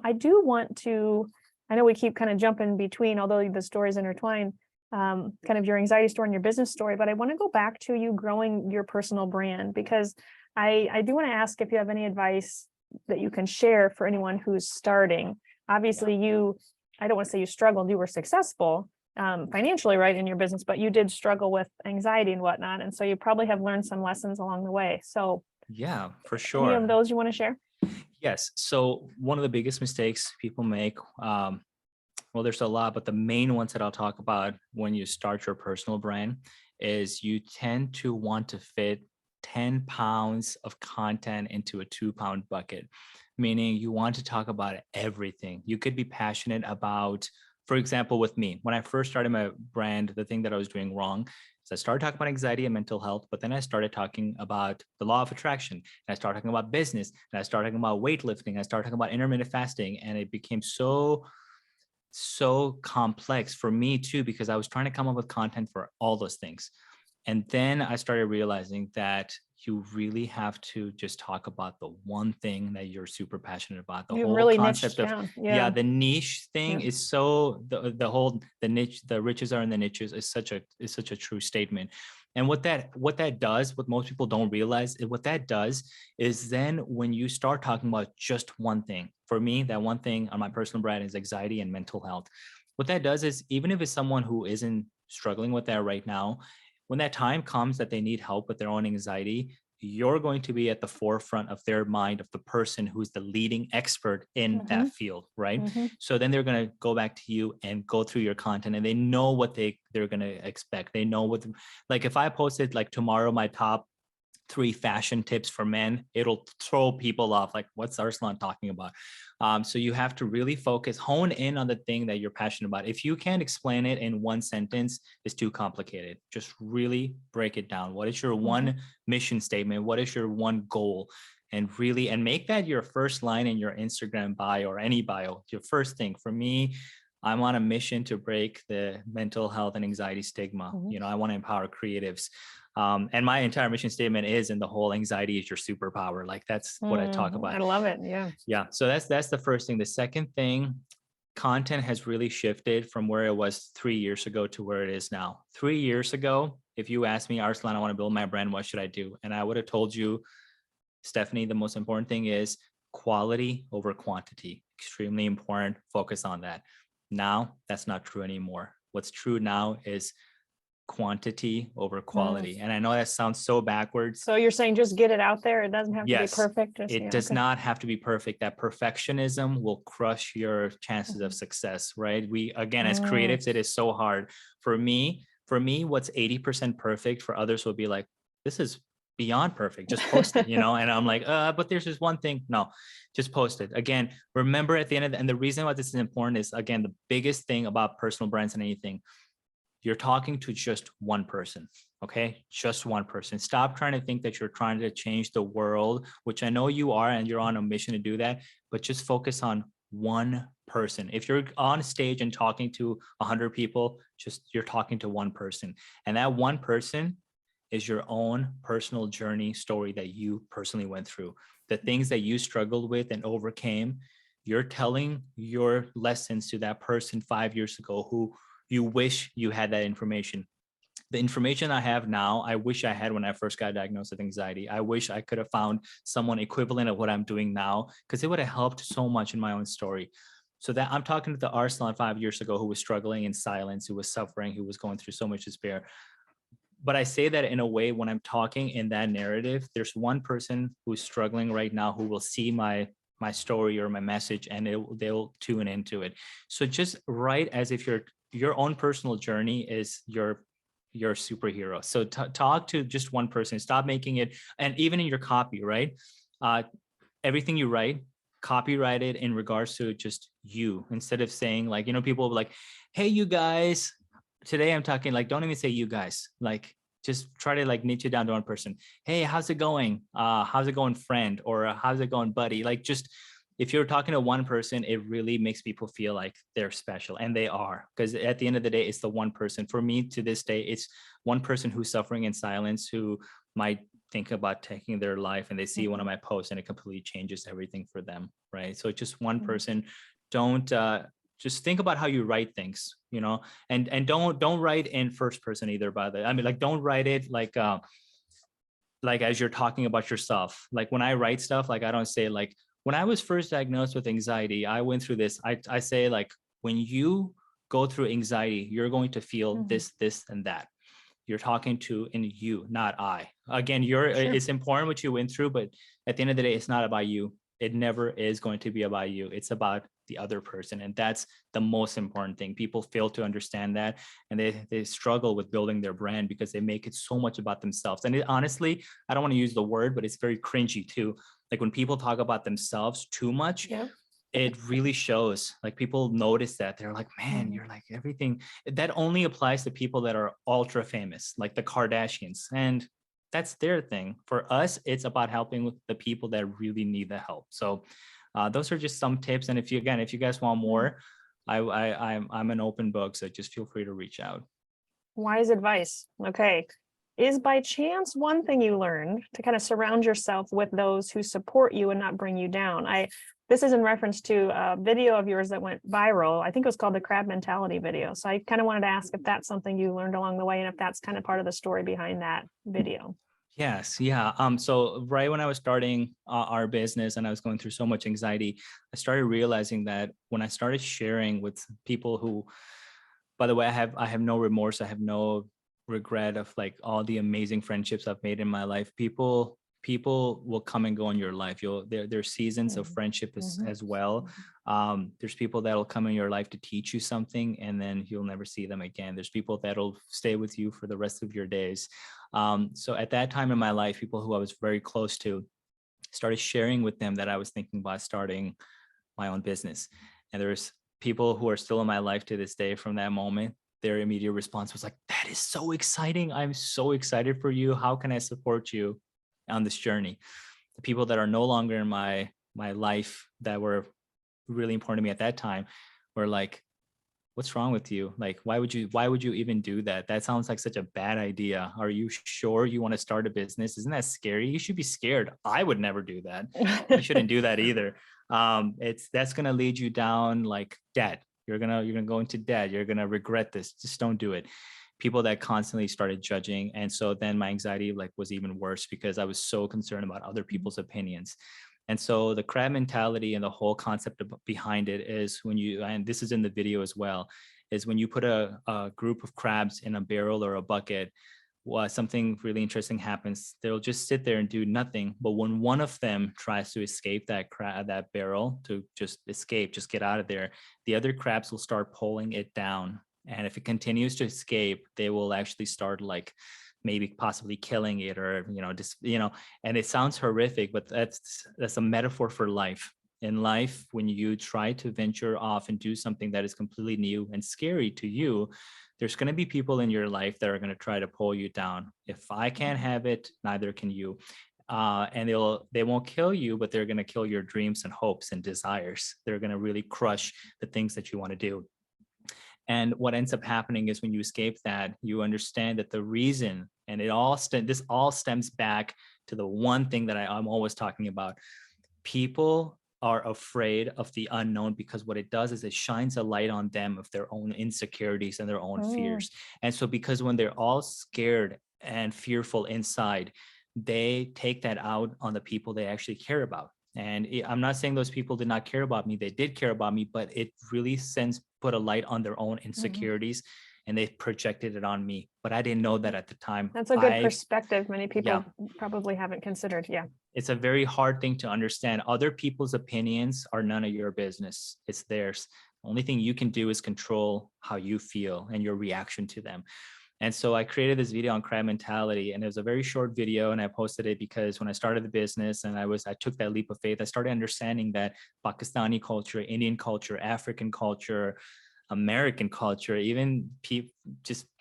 A: I do want to, I know we keep kind of jumping between, although the stories intertwine, kind of your anxiety story and your business story, but I want to go back to you growing your personal brand, because I do want to ask if you have any advice that you can share for anyone who's starting.
B: Yeah.
A: Obviously, I don't want to say you struggled, you were successful financially, right, in your business, but you did struggle with anxiety and whatnot. And so you probably have learned some lessons along the way. So
B: Yeah, for
A: any of
B: sure.
A: those you want to share?
B: Yes. So one of the biggest mistakes people make, well, there's a lot, but the main ones that I'll talk about when you start your personal brand is you tend to want to fit 10 pounds of content into a 2-pound bucket, meaning you want to talk about everything. You could be passionate about, for example, with me, when I first started my brand, the thing that I was doing wrong is I started talking about anxiety and mental health, but then I started talking about the law of attraction, and I started talking about business, and I started talking about weightlifting, I started talking about intermittent fasting, and it became so complex for me too, because I was trying to come up with content for all those things. And then I started realizing that you really have to just talk about the one thing that you're super passionate about. The
A: You
B: whole
A: really niched
B: concept of,
A: down.
B: yeah,
A: Yeah.
B: the niche thing
A: Yeah.
B: is so the whole the niche, the riches are in the niches is such a true statement. And what that does, what most people don't realize, what that does is then when you start talking about just one thing, for me, that one thing on my personal brand is anxiety and mental health. What that does is, even if it's someone who isn't struggling with that right now, when that time comes that they need help with their own anxiety, you're going to be at the forefront of their mind of the person who's the leading expert in that field, right? So then they're going to go back to you and go through your content, and they know what they're going to expect. They know what, like if I posted like tomorrow my top 3 fashion tips for men, it'll throw people off. Like, what's Arsalan talking about? So you have to really focus, hone in on the thing that you're passionate about. If you can't explain it in one sentence, it's too complicated. Just really break it down. What is your one mission statement? What is your one goal? And make that your first line in your Instagram bio or any bio, your first thing. For me, I'm on a mission to break the mental health and anxiety stigma. I want to empower creatives. And my entire mission statement is in the whole anxiety is your superpower. Like that's what I talk about.
A: I love it. Yeah.
B: Yeah. So that's the first thing. The second thing, content has really shifted from where it was 3 years ago to where it is now. 3 years ago, if you asked me, Arsalan, I want to build my brand, what should I do? And I would have told you, Stephanie, the most important thing is quality over quantity. Extremely important. Focus on that. Now, that's not true anymore. What's true now is quantity over quality. And I know that sounds so backwards.
A: So you're saying just get it out there. It doesn't have to be perfect.
B: It does not have to be perfect. That perfectionism will crush your chances of success, right? We, again, as creatives, it is so hard. For me, what's 80% perfect for others will be like, this is beyond perfect. Just post it, and I'm like, but there's just one thing. No, just post it. Again, remember at the end of and the reason why this is important is, again, the biggest thing about personal brands and anything, you're talking to just one person, okay? Just one person. Stop trying to think that you're trying to change the world, which I know you are, and you're on a mission to do that, but just focus on one person. If you're on stage and talking to 100 people, you're talking to one person. And that one person is your own personal journey story that you personally went through. The things that you struggled with and overcame, you're telling your lessons to that person 5 years ago who you wish you had that information. The information I have now, I wish I had when I first got diagnosed with anxiety. I wish I could have found someone equivalent of what I'm doing now, because it would have helped so much in my own story. So that I'm talking to the Arsalan 5 years ago who was struggling in silence, who was suffering, who was going through so much despair. But I say that in a way, when I'm talking in that narrative, there's one person who's struggling right now who will see my story or my message, and they'll tune into it. So just write as if your own personal journey is your superhero. So talk to just one person. Stop making it, and even in your copy, right? Everything you write, copyright it in regards to just you, instead of saying like, people will be like, hey, you guys, today I'm talking, like, don't even say you guys, like, just try to like niche it down to one person. Hey, how's it going? How's it going, friend? Or how's it going, buddy? Like, just if you're talking to one person, it really makes people feel like they're special, and they are, because at the end of the day, it's the one person. For me, to this day, it's one person who's suffering in silence, who might think about taking their life, and they see one of my posts and it completely changes everything for them, right? So just one person. Don't just think about how you write things, and don't write in first person either. Like, don't write it like as you're talking about yourself. Like when I write stuff, like I don't say like, when I was first diagnosed with anxiety, I went through this. I say like, when you go through anxiety, you're going to feel this, and that. You're talking to in you, not I. Again, it's important what you went through, but at the end of the day, it's not about you. It never is going to be about you. It's about the other person. And that's the most important thing. People fail to understand that, and they struggle with building their brand because they make it so much about themselves. And honestly, I don't want to use the word, but it's very cringy too. Like when people talk about themselves too much, it really shows. Like people notice that. They're like, man, you're like everything. That only applies to people that are ultra famous, like the Kardashians. And that's their thing. For us, it's about helping with the people that really need the help. So those are just some tips. And if you guys want more, I'm an open book. So just feel free to reach out.
A: Wise advice. Okay. Is by chance one thing you learned to kind of surround yourself with those who support you and not bring you down? This is in reference to a video of yours that went viral. I think it was called the crab mentality video. So I kind of wanted to ask if that's something you learned along the way, and if that's kind of part of the story behind that video.
B: Yes. Yeah. So right when I was starting our business and I was going through so much anxiety, I started realizing that when I started sharing with people who by the way, I have no remorse. I have no regret of like all the amazing friendships I've made in my life. People will come and go in your life. There's seasons of friendship as well. There's people that'll come in your life to teach you something, and then you'll never see them again. There's people that'll stay with you for the rest of your days. So at that time in my life, people who I was very close to, started sharing with them that I was thinking about starting my own business. And there's people who are still in my life to this day from that moment. Their immediate response was like, that is so exciting. I'm so excited for you. How can I support you on this journey? The people that are no longer in my life that were really important to me at that time were like, what's wrong with you? Like, why would you even do that? That sounds like such a bad idea. Are you sure you want to start a business? Isn't that scary? You should be scared. I would never do that. You shouldn't do that either. That's gonna lead you down like debt. You're gonna go into debt. You're gonna regret this. Just don't do it. People that constantly started judging. And so then my anxiety like was even worse because I was so concerned about other people's opinions. And so the crab mentality and the whole concept behind it is when you, and this is in the video as well, is when you put a group of crabs in a barrel or a bucket, something really interesting happens. They'll just sit there and do nothing. But when one of them tries to escape that barrel, to just escape, just get out of there, the other crabs will start pulling it down. And if it continues to escape, they will actually start like maybe possibly killing it, or just and it sounds horrific, but that's a metaphor for life. In life, when you try to venture off and do something that is completely new and scary to you, there's going to be people in your life that are going to try to pull you down. If I can't have it, neither can you. And they won't kill you, but they're going to kill your dreams and hopes and desires. They're going to really crush the things that you want to do. And what ends up happening is when you escape that, you understand that the reason, and this all stems back to the one thing that I'm always talking about. People are afraid of the unknown because what it does is it shines a light on them of their own insecurities and their own fears. And so because when they're all scared and fearful inside, they take that out on the people they actually care about. And I'm not saying those people did not care about me. They did care about me, but it really put a light on their own insecurities, and they projected it on me. But I didn't know that at the time.
A: That's a good perspective. Many people
B: Yeah.
A: probably haven't considered. Yeah.
B: It's a very hard thing to understand. Other people's opinions are none of your business. It's theirs. The only thing you can do is control how you feel and your reaction to them. And so I created this video on crab mentality, and it was a very short video, and I posted it because when I started the business and I took that leap of faith, I started understanding that Pakistani culture, Indian culture, African culture, American culture, even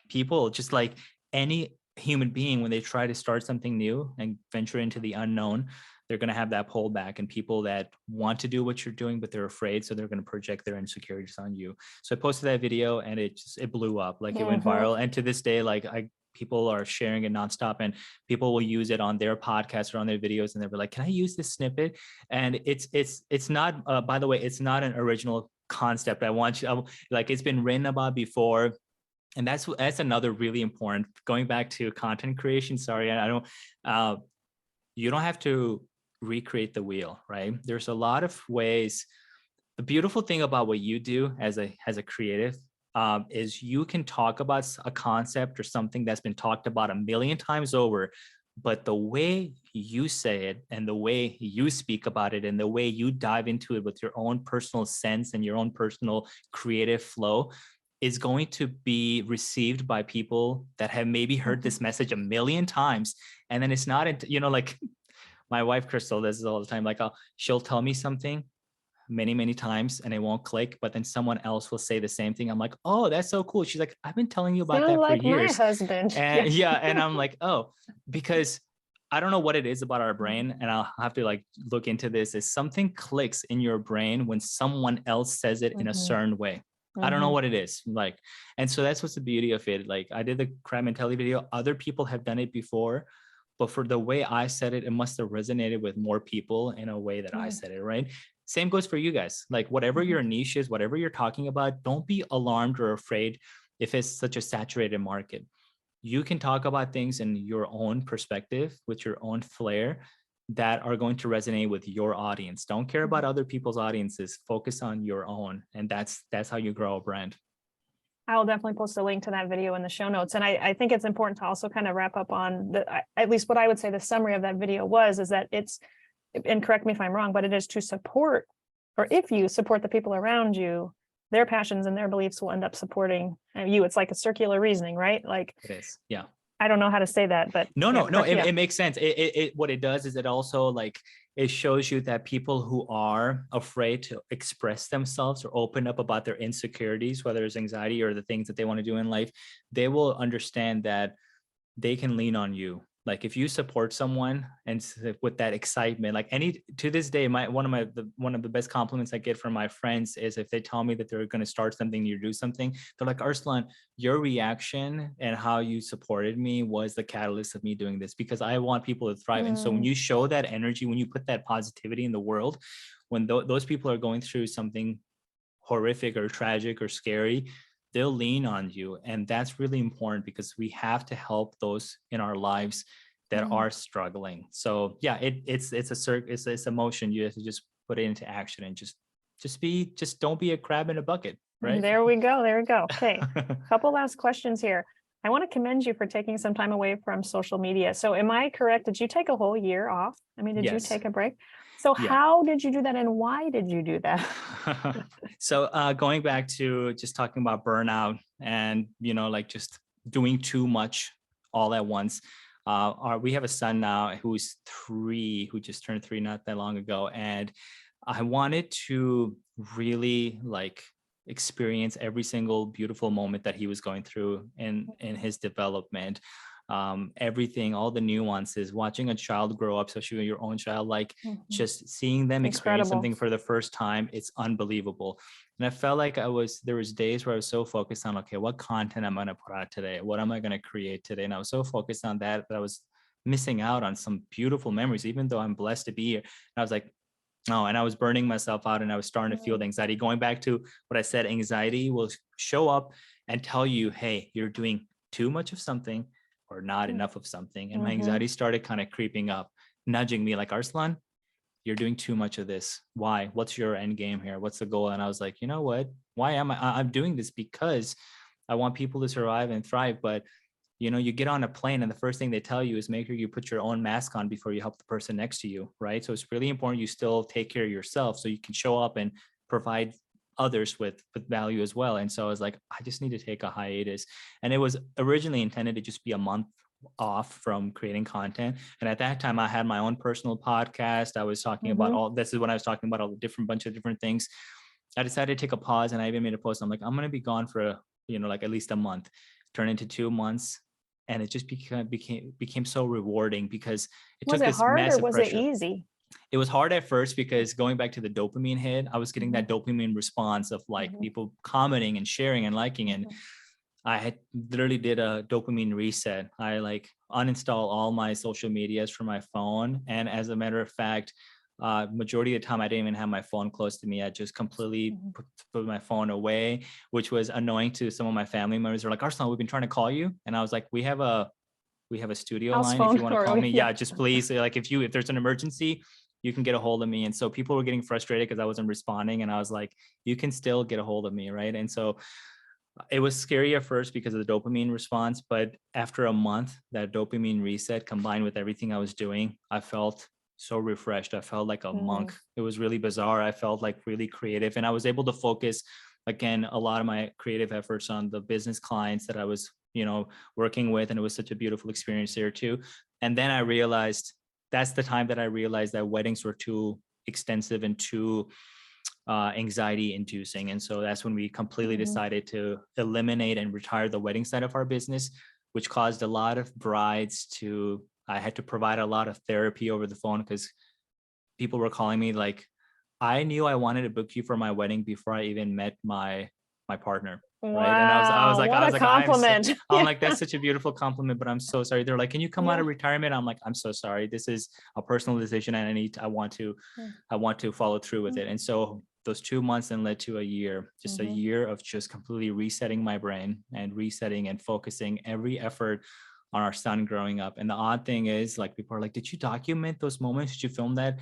B: people, just like any human being, when they try to start something new and venture into the unknown, they're going to have that pullback, and people that want to do what you're doing, but they're afraid. So they're going to project their insecurities on you. So I posted that video, and it blew up. Like it went viral. And to this day, like people are sharing it nonstop, and people will use it on their podcast or on their videos. And they'll be like, can I use this snippet? And it's not, by the way, it's not an original concept. Like it's been written about before. And that's another really important, going back to content creation. Sorry, I don't, you don't have to recreate the wheel, right? There's a lot of ways. The beautiful thing about what you do as a creative is you can talk about a concept or something that's been talked about a million times over, but the way you say it and the way you speak about it and the way you dive into it with your own personal sense and your own personal creative flow is going to be received by people that have maybe heard this message a million times. And then it's not, like my wife, Crystal, does this all the time. Like she'll tell me something many times and it won't click, but then someone else will say the same thing. I'm like, oh, that's so cool. She's like, I've been telling you about that
A: like
B: for years.
A: My husband.
B: And and I'm like, oh, because I don't know what it is about our brain, and I'll have to like look into this, is something clicks in your brain when someone else says it in a certain way. I don't know what it is, like, and so that's what's the beauty of it. Like I did the crab mentality video. Other people have done it before, but for the way I said it, it must have resonated with more people in a way that I said it, right? Same goes for you guys. Like whatever your niche is, whatever you're talking about, don't be alarmed or afraid if it's such a saturated market. You can talk about things in your own perspective with your own flair that are going to resonate with your audience. Don't care about other people's audiences. Focus on your own. And that's how you grow a brand.
A: I'll definitely post a link to that video in the show notes. And I think it's important to also kind of wrap up on at least what I would say the summary of that video is that it's, and correct me if I'm wrong, but it is to support, or if you support the people around you, their passions and their beliefs will end up supporting you. It's like a circular reasoning, right? Like,
B: It is. Yeah.
A: I don't know how to say that, but
B: No,
A: yeah,
B: no, no.
A: yeah.
B: It makes sense. What it does is it also like it shows you that people who are afraid to express themselves or open up about their insecurities, whether it's anxiety or the things that they want to do in life, they will understand that they can lean on you. Like if you support someone and with that excitement, like to this day, one of the best compliments I get from my friends is if they tell me that they're going to start something, you do something, they're like, Arsalan, your reaction and how you supported me was the catalyst of me doing this, because I want people to thrive. And so when you show that energy, when you put that positivity in the world, when those people are going through something horrific or tragic or scary, they'll lean on you. And that's really important because we have to help those in our lives that are struggling. So yeah, it's a motion. You have to just put it into action and just don't be a crab in a bucket, right?
A: There we go. There we go. Okay. Couple last questions here. I want to commend you for taking some time away from social media. So am I correct? Did you take a whole year off? I mean, did you
B: Yes.
A: take a break? So
B: Yeah.
A: how did you do that and why did you do that?
B: So going back to just talking about burnout and, like just doing too much all at once. We have a son now who's 3, who just turned 3 not that long ago. And I wanted to really like experience every single beautiful moment that he was going through in his development. Everything, all the nuances, watching a child grow up, especially your own child, like just seeing them experience something for the first time, it's unbelievable. And I felt like there was days where I was so focused on, okay, what content am I going to put out today? What am I going to create today? And I was so focused on that I was missing out on some beautiful memories, even though I'm blessed to be here. And I was like, oh, and I was burning myself out and I was starting to feel the anxiety. Going back to what I said, anxiety will show up and tell you, hey, you're doing too much of something or not enough of something. And my anxiety started kind of creeping up, nudging me like, Arsalan, you're doing too much of this. Why? What's your end game here? What's the goal? And I was like, you know what? Why am I'm doing this because I want people to survive and thrive. But you get on a plane and the first thing they tell you is make sure you put your own mask on before you help the person next to you, right? So it's really important you still take care of yourself so you can show up and provide others with value as well. And so I was like, I just need to take a hiatus. And it was originally intended to just be a month off from creating content. And at that time I had my own personal podcast. I was talking about this is when I was talking about all the different bunch of different things. I decided to take a pause and I even made a post. I'm like, I'm going to be gone for like at least a month, turn into 2 months. And it just became so rewarding because it took this massive pressure. Was it
A: easy?
B: It was hard at first because going back to the dopamine hit, I was getting that dopamine response of like people commenting and sharing and liking. And I had literally did a dopamine reset. I like uninstalled all my social medias from my phone. And as a matter of fact, majority of the time I didn't even have my phone close to me. I just completely put my phone away, which was annoying to some of my family members. They're like, Arsalan, we've been trying to call you. And I was like, we have a studio line. If you want to call me, just please. Like if there's an emergency, you can get a hold of me. And so people were getting frustrated because I wasn't responding. And I was like, you can still get a hold of me. Right. And so it was scary at first because of the dopamine response. But after a month, that dopamine reset combined with everything I was doing, I felt so refreshed. I felt like a monk. It was really bizarre. I felt like really creative. And I was able to focus, again, a lot of my creative efforts on the business clients that I was, working with. And it was such a beautiful experience there too. And then I realized that's the time that I realized that weddings were too extensive and too anxiety inducing. And so that's when we completely decided to eliminate and retire the wedding side of our business, which caused a lot of brides I had to provide a lot of therapy over the phone because people were calling me like, I knew I wanted to book you for my wedding before I even met my partner.
A: Wow,
B: right. And I was like,
A: compliment.
B: I'm like, that's such a beautiful compliment, but I'm so sorry. They're like, can you come out of retirement? I'm like, I'm so sorry. This is a personal decision and I want to follow through with it. And so those 2 months then led to a year, just a year of just completely resetting my brain and resetting and focusing every effort on our son growing up. And the odd thing is like, people are like, did you document those moments? Did you film that?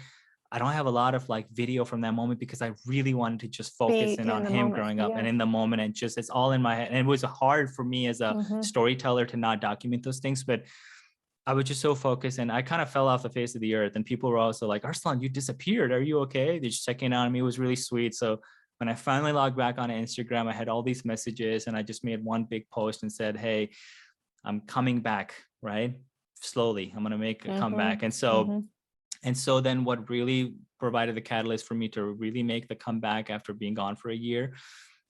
B: I don't have a lot of like video from that moment because I really wanted to just
A: Be
B: focus in
A: in
B: on
A: the
B: him
A: moment.
B: growing up and
A: Yeah.
B: in the moment, and just it's all in my head. And it was hard for me as a storyteller to not document those things, but I was just so focused, and I kind of fell off the face of the earth. And people were also like, Arsalan, you disappeared. Are you okay? They're just checking on me. It was really sweet. So when I finally logged back on Instagram, I had all these messages, and I just made one big post and said, hey, I'm coming back, right? Slowly, I'm going to make a comeback. And so then what really provided the catalyst for me to really make the comeback after being gone for a year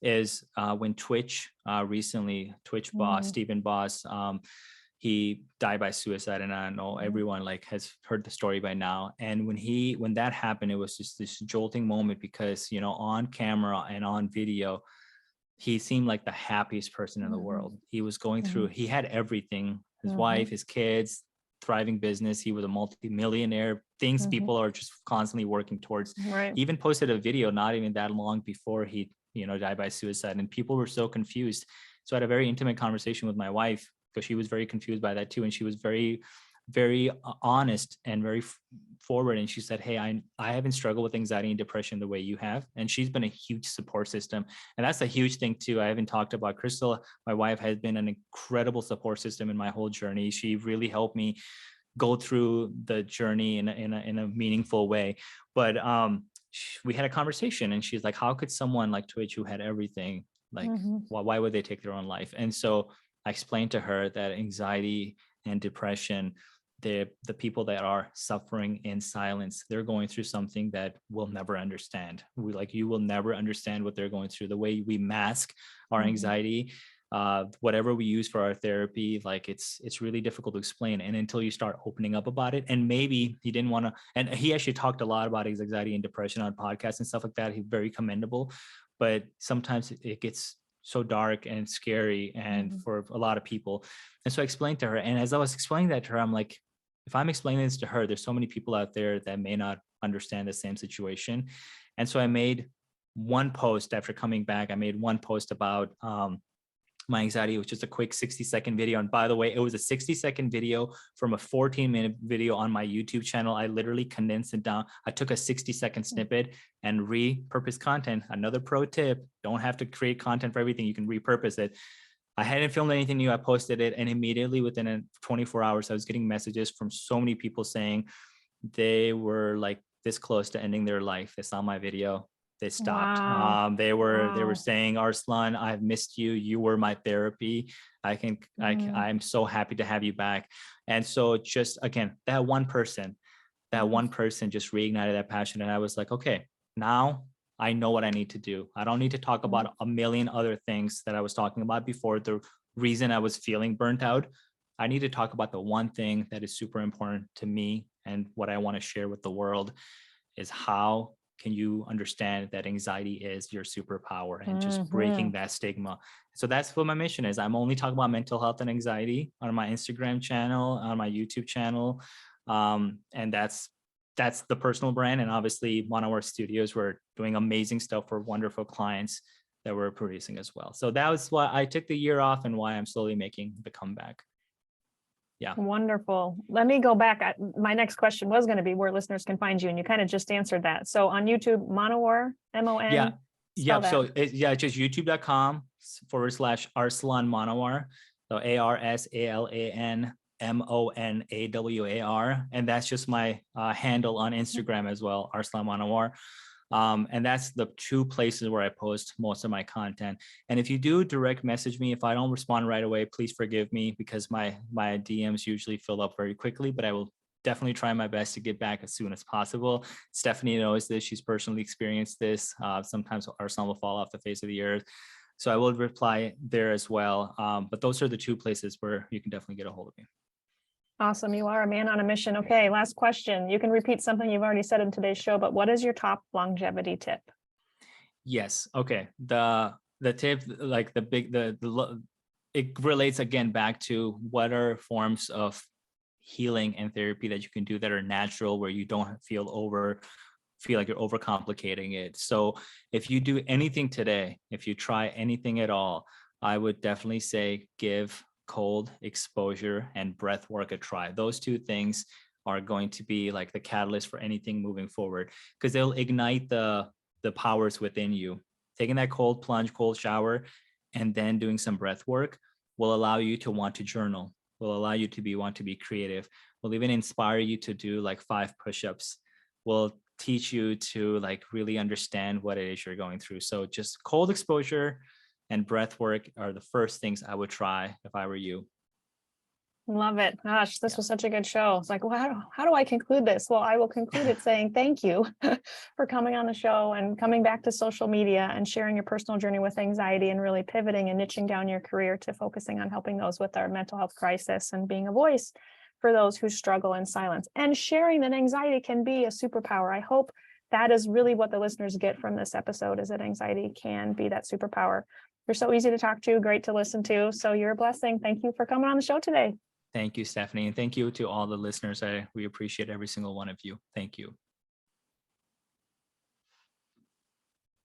B: is when Twitch recently, Twitch boss, Stephen Boss, he died by suicide. And I know everyone like has heard the story by now. And when that happened, it was just this jolting moment because, you know, on camera and on video, he seemed like the happiest person in the world. He was going through, he had everything, his wife, his kids, thriving business. He was a multi-millionaire, things people are just constantly working towards.
A: Right.
B: He even posted a video not even that long before he, you know, died by suicide, and people were so confused. So I had a very intimate conversation with my wife because she was very confused by that too. And she was very, very honest and very forward. And she said, hey, I haven't struggled with anxiety and depression the way you have. And she's been a huge support system. And that's a huge thing too. I haven't talked about Crystal. My wife has been an incredible support system in my whole journey. She really helped me go through the journey in a meaningful way. But we had a conversation, and she's like, how could someone like Twitch who had everything, like, why would they take their own life? And so I explained to her that anxiety and depression, the people that are suffering in silence, they're going through something that we'll never understand. You will never understand what they're going through. The way we mask our anxiety, whatever we use for our therapy, like it's really difficult to explain. And until you start opening up about it, and maybe he didn't want to, and he actually talked a lot about his anxiety and depression on podcasts and stuff like that. He's very commendable, but sometimes it gets so dark and scary and for a lot of people. And so I explained to her, and as I was explaining that to her, I'm like, if I'm explaining this to her, there's so many people out there that may not understand the same situation. And so I made one post after coming back. I made one post about my anxiety, was just a quick 60-second video. And by the way, it was a 60-second video from a 14-minute video on my YouTube channel. I literally condensed it down. I took a 60-second snippet and repurposed content. Another pro tip, don't have to create content for everything. You can repurpose it. I hadn't filmed anything new. I posted it, and immediately within 24 hours, I was getting messages from so many people saying they were like this close to ending their life. They saw my video. They stopped.
A: Wow.
B: They were saying, Arsalan, I've missed you. You were my therapy. I'm so happy to have you back. And so just, again, that one person just reignited that passion. And I was like, okay, now I know what I need to do. I don't need to talk about a million other things that I was talking about before. The reason I was feeling burnt out, I need to talk about the one thing that is super important to me and what I want to share with the world is how can you understand that anxiety is your superpower and just breaking that stigma. So that's what my mission is. I'm only talking about mental health and anxiety on my Instagram channel, on my YouTube channel. And that's the personal brand. And obviously Monawar Studios, we're doing amazing stuff for wonderful clients that we're producing as well. So that was why I took the year off and why I'm slowly making the comeback. Yeah.
A: Wonderful. Let me go back. My next question was going to be where listeners can find you, and you kind of just answered that. So on YouTube, Monawar, M-O-N.
B: Yeah. Yeah.
A: That.
B: So just youtube.com/Arsalan Monawar. So ARSALAN MONAWAR. And that's just my handle on Instagram as well, Arsalan Monawar. And that's the two places where I post most of my content. And if you do direct message me, if I don't respond right away, please forgive me because my DMs usually fill up very quickly, but I will definitely try my best to get back as soon as possible. Stephanie knows this. She's personally experienced this. Sometimes Arsalan will fall off the face of the earth. So I will reply there as well. But those are the two places where you can definitely get a hold of me.
A: Awesome. You are a man on a mission. Okay, last question. You can repeat something you've already said in today's show, but what is your top longevity tip?
B: Yes. Okay. The tip, like it relates again back to what are forms of healing and therapy that you can do that are natural, where you don't feel like you're overcomplicating it. So if you do anything today, if you try anything at all, I would definitely say give cold exposure and breath work a try. Those two things are going to be like the catalyst for anything moving forward, because they'll ignite the powers within you. Taking that cold plunge, cold shower, and then doing some breath work will allow you to want to journal, will allow you to want to be creative, will even inspire you to do like 5 push-ups, will teach you to like really understand what it is you're going through. So just cold exposure and breath work are the first things I would try if I were you.
A: Love it. Gosh, this
B: Yeah.
A: was such a good show. It's like, well, how do I conclude this? Well, I will conclude it saying thank you for coming on the show and coming back to social media and sharing your personal journey with anxiety and really pivoting and niching down your career to focusing on helping those with our mental health crisis and being a voice for those who struggle in silence and sharing that anxiety can be a superpower. I hope that is really what the listeners get from this episode, is that anxiety can be that superpower. You're so easy to talk to, great to listen to. So you're a blessing. Thank you for coming on the show today.
B: Thank you, Stephanie. And thank you to all the listeners. We appreciate every single one of you. Thank you.